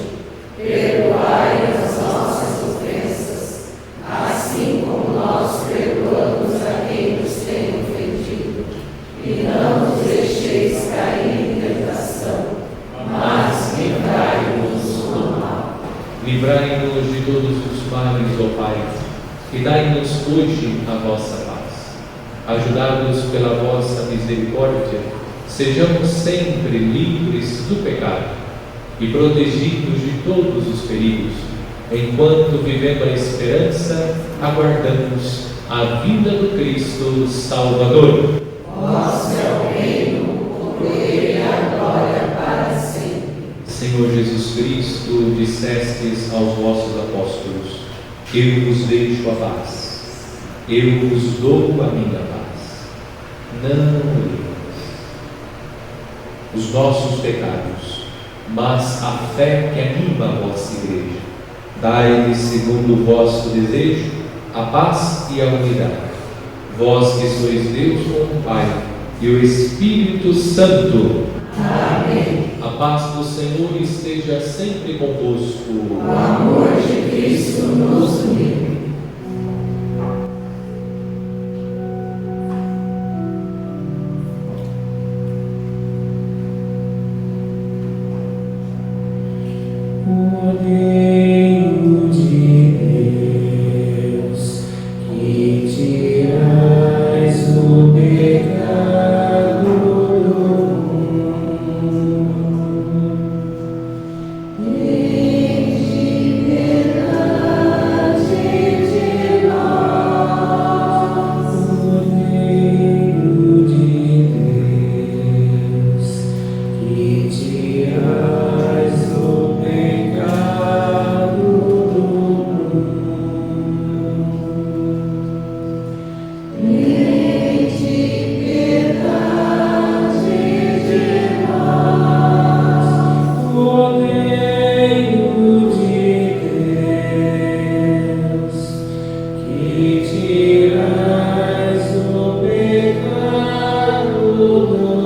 Perdoai as nossas ofensas, assim como nós perdoamos a quem nos tem ofendido. E não nos deixeis cair em tentação, mas livrai-nos do mal. livrai-nos de todos os males, ó Pai, e dai-nos hoje a vossa paz. Ajudados pela vossa misericórdia, sejamos sempre livres do pecado e protegidos de todos os perigos, enquanto, vivendo a esperança, aguardamos a vinda do Cristo Salvador. Vosso é o reino, o poder e a glória para sempre. Senhor Jesus Cristo, dissestes aos vossos apóstolos: eu vos deixo a paz, eu vos dou a minha paz. Não temas os nossos pecados, mas a fé que anima a vossa igreja. Dai-lhes, segundo o vosso desejo, a paz e a unidade. Vós que sois Deus com o Pai e o Espírito Santo. Amém. A paz do Senhor esteja sempre convosco. O amor de Cristo nos une. O reino de Deus, que tirais o pecado do mundo. Tende piedade de nós. O reino de Deus, que tirais o pecado do mundo. Tende piedade de nós, ó reino de Deus, que tirais o pecado do mundo.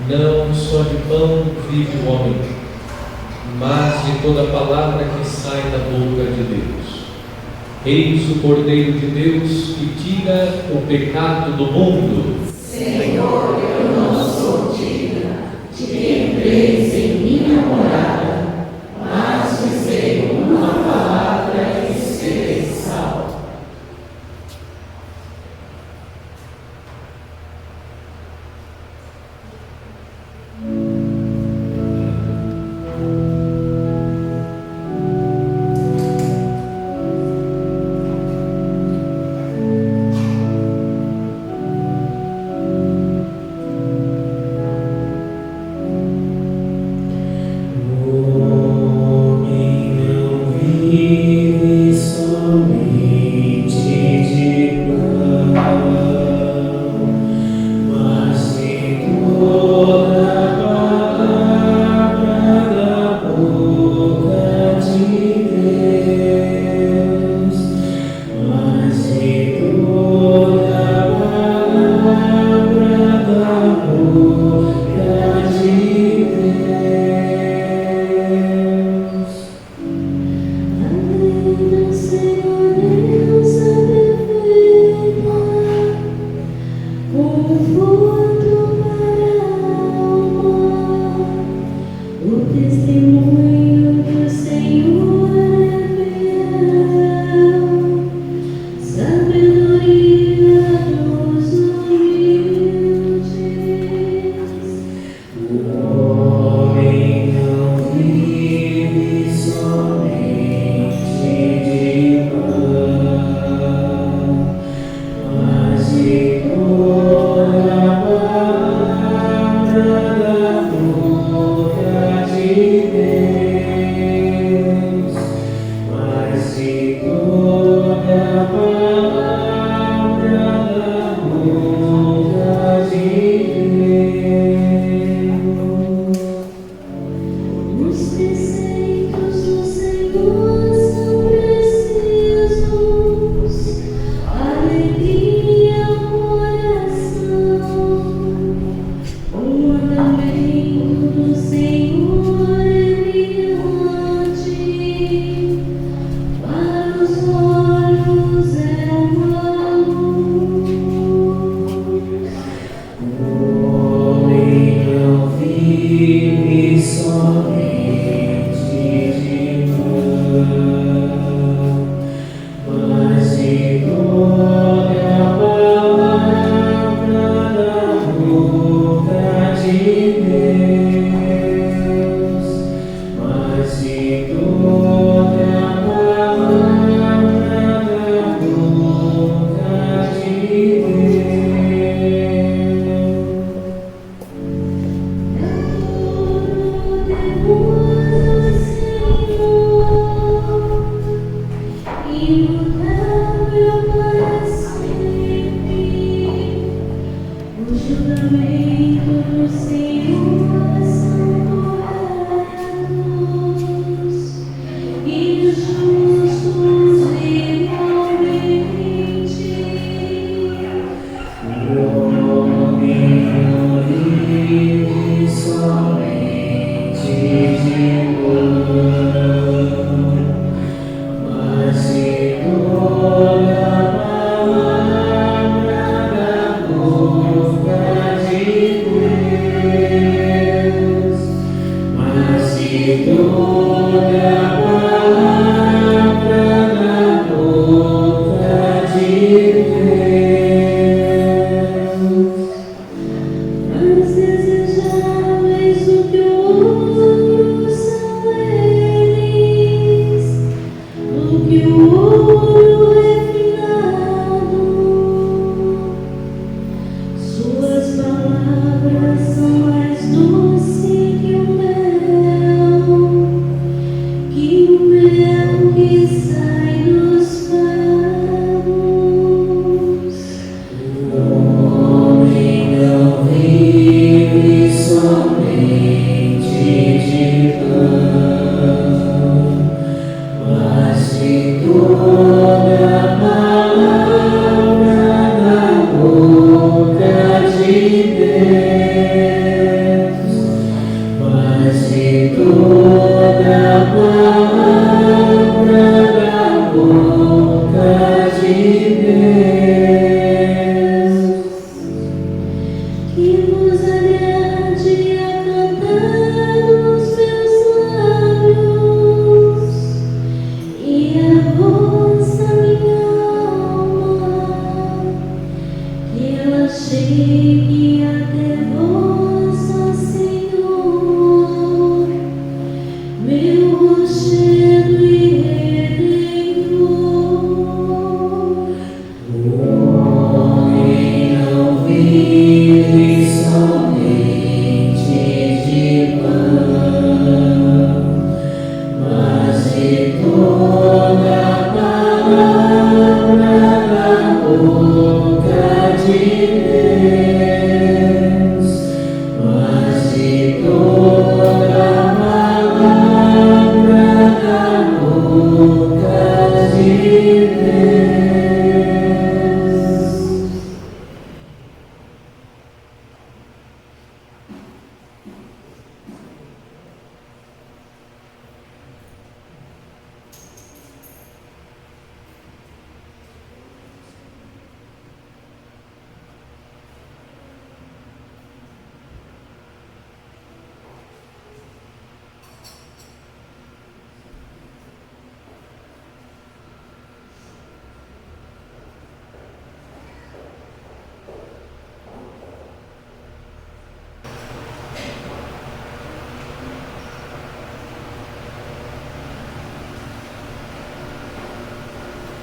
Não só de pão vive o homem, mas de toda palavra que sai da boca de Deus. Eis o Cordeiro de Deus que tira o pecado do mundo. Senhor, eu não sou digna de que entreis em minha morada, mas dizei uma palavra e serei salvo.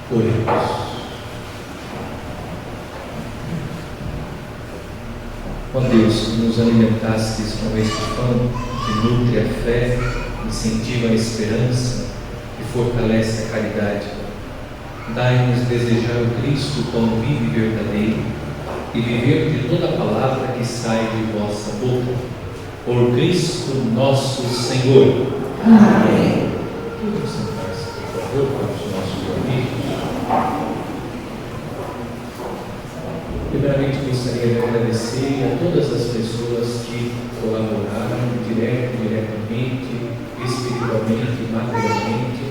Oremos. Ó Deus, que nos alimentastes com este pão que nutre a fé, incentiva a esperança e fortalece a caridade, dai-nos desejar o Cristo, o pão vivo e verdadeiro, e viver de toda a palavra que sai de vossa boca. Por Cristo nosso Senhor. Amém. Vamos sentar-se, por favor, para os nossos amigos. Primeiramente, gostaria de agradecer a todas as pessoas que colaboraram diretamente, espiritualmente e materialmente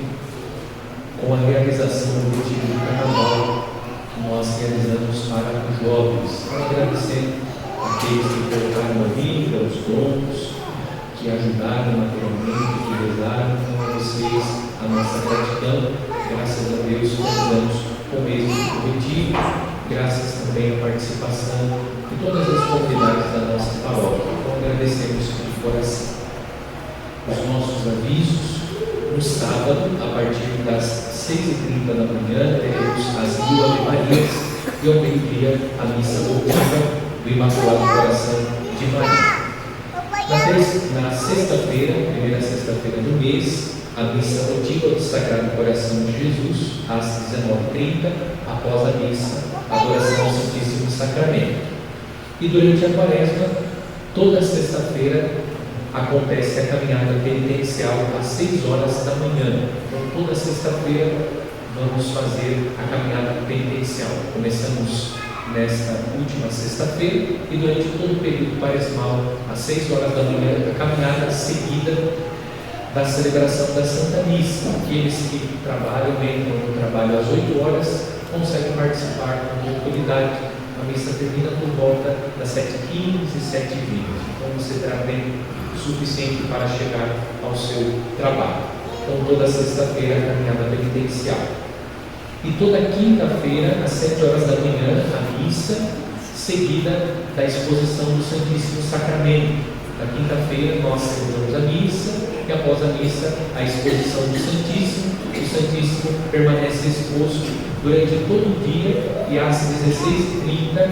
com a realização do retiro do Carnaval que nós realizamos para os jovens. Agradecendo aqueles que colocaram a vida, os dons, que ajudaram materialmente, que rezaram com vocês a nossa gratidão. Graças a Deus, continuamos com o mesmo retiro. Graças também à participação de todas as comunidades da nossa paróquia. Então, agradecemos de coração. Os nossos avisos: no sábado, a partir das 6h30 da manhã, teremos as 1000 Ave Marias e ao meio-dia a missa votiva do Imaculado Coração de Maria. Na sexta-feira, primeira sexta-feira do mês, a missa votiva do Sagrado Coração de Jesus, às 19h30, após a missa, adoração ao Santíssimo Sacramento. E durante a Quaresma, toda sexta-feira, acontece a caminhada penitencial às 6 horas da manhã. Então, toda sexta-feira, vamos fazer a caminhada penitencial. Começamos nesta última sexta-feira e durante todo o período quaresmal, às 6 horas da manhã, a caminhada seguida da celebração da Santa Missa. Aqueles que trabalham, entram no trabalho às 8 horas, conseguem participar com tranquilidade. A missa termina por volta das 7h15 e 7h20. Então você terá tempo suficiente para chegar ao seu trabalho. Então toda sexta-feira a caminhada penitencial. E toda quinta-feira, às 7 horas da manhã, a missa, seguida da exposição do Santíssimo Sacramento. Na quinta-feira nós celebramos a missa e após a missa a exposição do Santíssimo. O Santíssimo permanece exposto durante todo o dia e às 16h30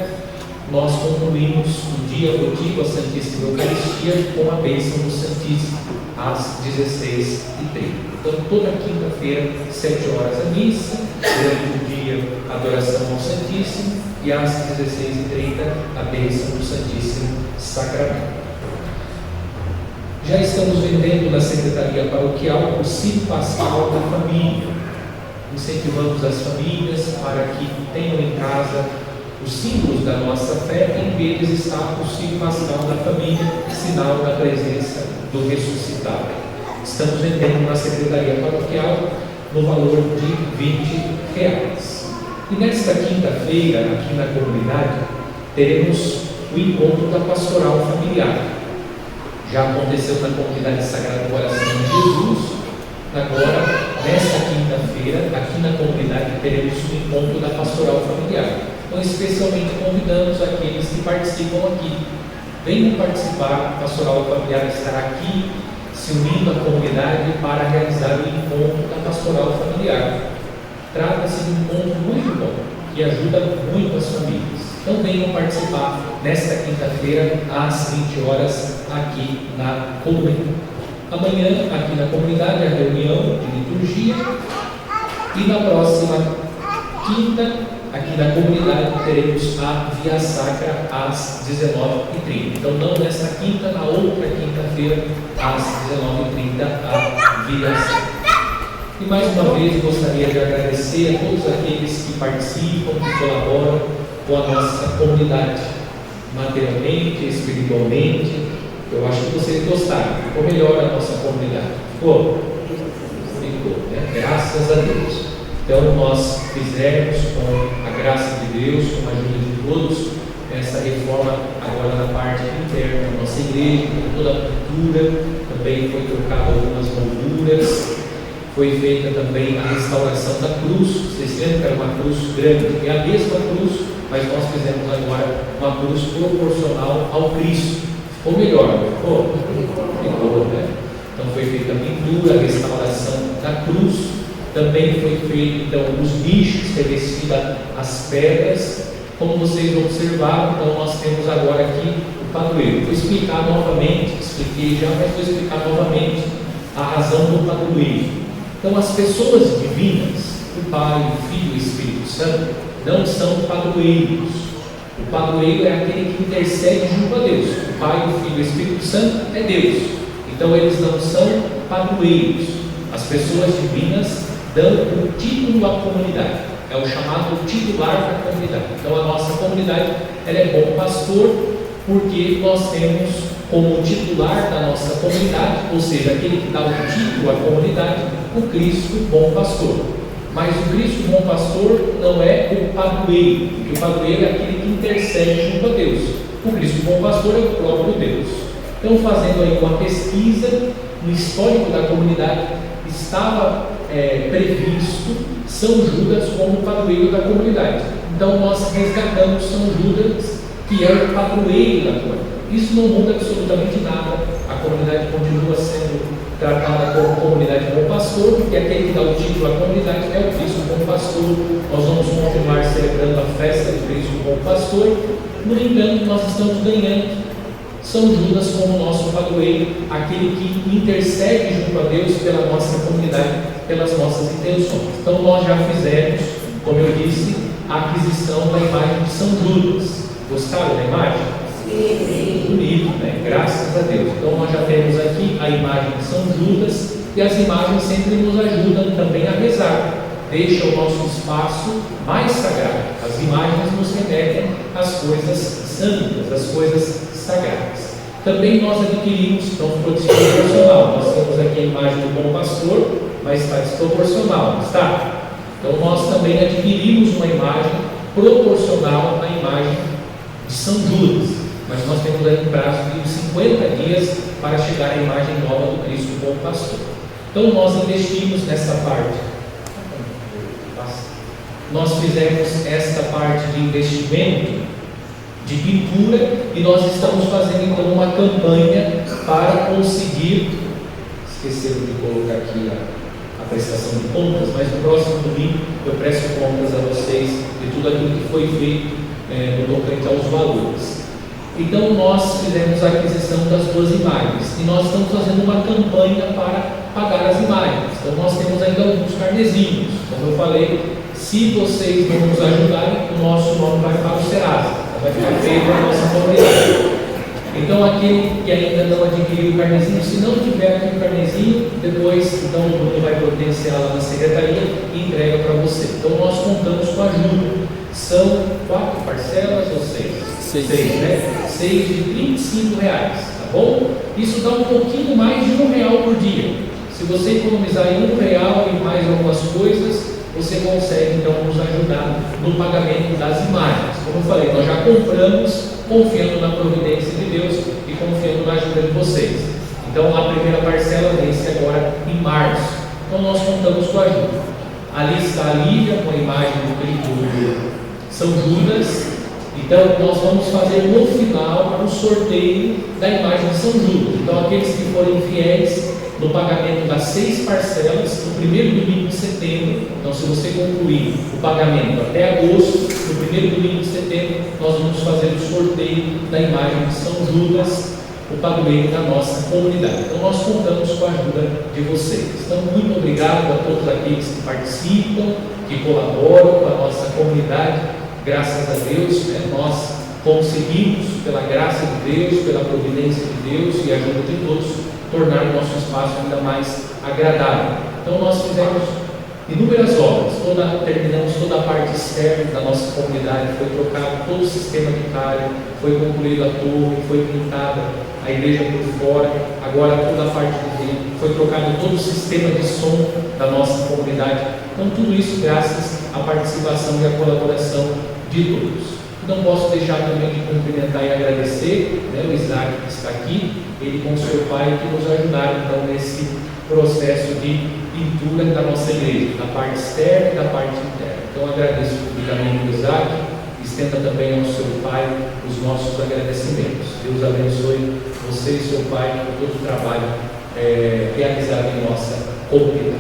nós concluímos o dia votivo à Santíssima Eucaristia com a bênção do Santíssimo às 16h30. Então toda quinta-feira, 7 horas a missa, durante o dia a adoração ao Santíssimo e às 16h30 a bênção do Santíssimo Sacramento. Já estamos vendendo na Secretaria Paroquial o Sino Pascal da Família. Incentivamos as famílias para que tenham em casa os símbolos da nossa fé, em que eles está o Sino Pascal da Família, sinal da presença do ressuscitado. Estamos vendendo na Secretaria Paroquial no valor de R$20. E nesta quinta-feira, aqui na comunidade, teremos o encontro da Pastoral Familiar. Já aconteceu na comunidade Sagrado Coração de Jesus. Agora, nesta quinta-feira, aqui na comunidade, teremos o encontro da Pastoral Familiar. Então, especialmente convidamos aqueles que participam aqui. Venham participar, a Pastoral Familiar estará aqui, se unindo à comunidade para realizar o encontro da Pastoral Familiar. Trata-se de um encontro muito bom, que ajuda muito as famílias. Então venham participar nesta quinta-feira, às 20 horas, aqui na comunidade. Amanhã, aqui na comunidade, a reunião de liturgia. E na próxima quinta, aqui na comunidade, teremos a Via Sacra às 19h30. Então não nesta quinta, na outra quinta-feira, às 19h30, a Via Sacra. E mais uma vez gostaria de agradecer a todos aqueles que participam, que colaboram com a nossa comunidade, materialmente, espiritualmente. Eu acho que vocês gostaram. Ficou melhor a nossa comunidade. Ficou, né? Graças a Deus. Então nós fizemos, com a graça de Deus, com a ajuda de todos, essa reforma agora na parte interna da nossa igreja, com toda a pintura, também foi trocada algumas molduras. Foi feita também a restauração da cruz. Vocês lembram que era uma cruz grande? É a mesma cruz, mas nós fizemos agora uma cruz proporcional ao Cristo. Ficou melhor, não ficou? Ficou, né? Então foi feita a pintura, a restauração da cruz. Também foi feito, então, os nichos, revestida as pedras. Como vocês observaram, então nós temos agora aqui o padroeiro. Vou explicar novamente, expliquei já, mas vou explicar novamente a razão do padroeiro. Então, as pessoas divinas, o Pai, o Filho e o Espírito Santo, não são padroeiros. O padroeiro é aquele que intercede junto a Deus. O Pai, o Filho e o Espírito Santo é Deus. Então, eles não são padroeiros. As pessoas divinas dão o título à comunidade. É o chamado titular da comunidade. Então, a nossa comunidade ela é bom pastor, porque nós temos como titular da nossa comunidade, ou seja, aquele que dá o título à comunidade, o Cristo Bom Pastor. Mas o Cristo Bom Pastor não é o padroeiro, porque o padroeiro é aquele que intercede junto a Deus. O Cristo Bom Pastor é o próprio Deus. Então, fazendo aí uma pesquisa no histórico da comunidade, estava previsto São Judas como padroeiro da comunidade. Então, nós resgatamos São Judas, que é o padroeiro da comunidade. Isso não muda absolutamente nada. A comunidade continua sendo tratada como comunidade bom pastor, porque aquele que dá o título à comunidade é o Cristo bom pastor. Nós vamos continuar celebrando a festa do Cristo bom pastor. No entanto, nós estamos ganhando São Judas como nosso padroeiro, aquele que intercede junto a Deus pela nossa comunidade, pelas nossas intenções. Então nós já fizemos, como eu disse, a aquisição da imagem de São Judas. Gostaram da imagem? Sim. Bonito, né? Graças a Deus. Então nós já temos aqui a imagem de São Judas, e as imagens sempre nos ajudam também a rezar. Deixa o nosso espaço mais sagrado. As imagens nos remetem às coisas santas, às coisas sagradas. Também nós adquirimos, então ficou desproporcional. Nós temos aqui a imagem do bom pastor, mas está desproporcional, não está? Então nós também adquirimos uma imagem proporcional à imagem de São Judas, mas nós temos aí um prazo de 50 dias para chegar à imagem nova do Cristo bom pastor. Então nós investimos nessa parte. Nós fizemos esta parte de investimento de pintura e nós estamos fazendo então uma campanha para conseguir, esqueceram de colocar aqui a prestação de contas, mas no próximo domingo eu presto contas a vocês de tudo aquilo que foi feito no tocante aos valores. Então nós fizemos a aquisição das duas imagens e nós estamos fazendo uma campanha para pagar as imagens. Então nós temos ainda alguns carnezinhos, como eu falei. Se vocês não nos ajudarem, o nosso nome vai para o Serasa, vai ficar feito a nossa comunidade. Então aquele que ainda não adquiriu o carnezinho, se não tiver aqui o carnezinho, depois então o Bruno vai providenciar lá na secretaria e entrega para você. Então nós contamos com a ajuda. São 4 parcelas ou 6? 6, né? 6 de R$25, tá bom? Isso dá um pouquinho mais de R$1 por dia. Se você economizar em R$1 e mais algumas coisas, você consegue então nos ajudar no pagamento das imagens. Como eu falei, nós já compramos confiando na providência de Deus e confiando na ajuda de vocês. Então a primeira parcela vence agora em março. Então nós contamos com a ajuda. Ali está a Lívia com a imagem do São Judas. Então nós vamos fazer no final um sorteio da imagem de São Judas. Então aqueles que forem fiéis no pagamento das 6 parcelas, no primeiro domingo de setembro. Então, se você concluir o pagamento até agosto, no primeiro domingo de setembro, nós vamos fazer o sorteio da imagem de São Judas, o padroeiro da nossa comunidade. Então, nós contamos com a ajuda de vocês. Então, muito obrigado a todos aqueles que participam, que colaboram com a nossa comunidade. Graças a Deus, nós conseguimos, pela graça de Deus, pela providência de Deus e a ajuda de todos, tornar o nosso espaço ainda mais agradável. Então nós fizemos inúmeras obras, terminamos toda a parte externa da nossa comunidade, foi trocado todo o sistema de calha, foi concluída a torre, foi pintada a igreja por fora, agora toda a parte de dentro, foi trocado todo o sistema de som da nossa comunidade. Então tudo isso graças à participação e à colaboração de todos. Não posso deixar também de cumprimentar e agradecer o Isaac que está aqui, ele com seu pai, que nos ajudaram então nesse processo de pintura da nossa igreja, da parte externa e da parte interna. Então agradeço publicamente o Isaac, estenda também ao seu pai os nossos agradecimentos. Deus abençoe você e seu pai por todo o trabalho realizado em nossa comunidade.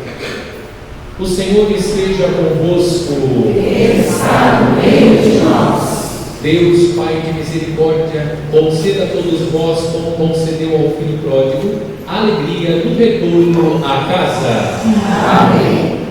O Senhor esteja convosco. Ele está no meio de nós. Deus, Pai de misericórdia, conceda a todos vós, como concedeu ao Filho pródigo, a alegria do retorno à casa. Amém.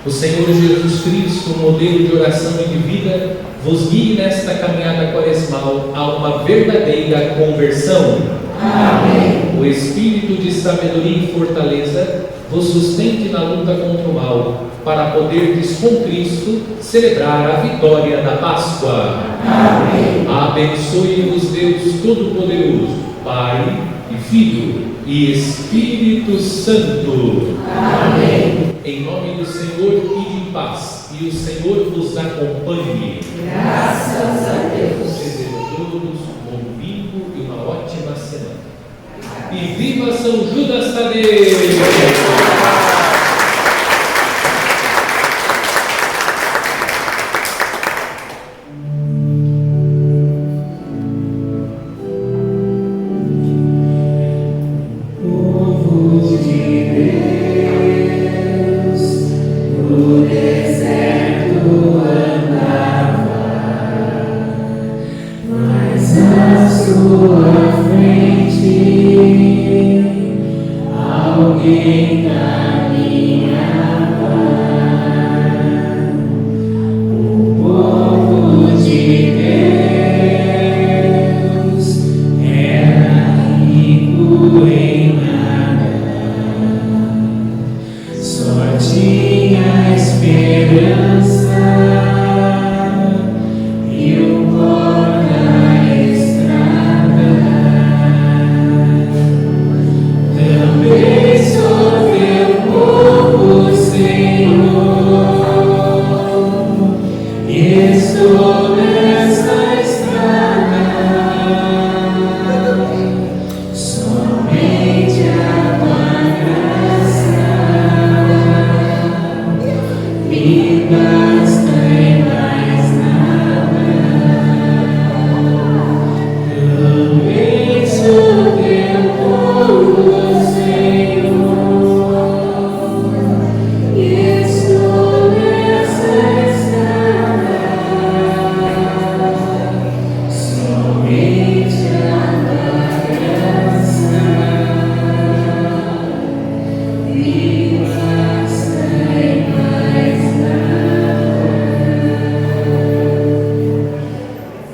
O Senhor Jesus Cristo, modelo de oração e de vida, vos guie nesta caminhada quaresmal a uma verdadeira conversão. Amém. O Espírito de sabedoria e fortaleza vos sustente na luta contra o mal, para poderdes com Cristo celebrar a vitória da Páscoa. Amém. Abençoe-vos Deus Todo-Poderoso, Pai e Filho e Espírito Santo. Amém. Em nome do Senhor, ide em paz, e o Senhor vos acompanhe. Graças a Deus. Desejo a todos um bom domingo e uma ótima semana. E viva São Judas Tadeu!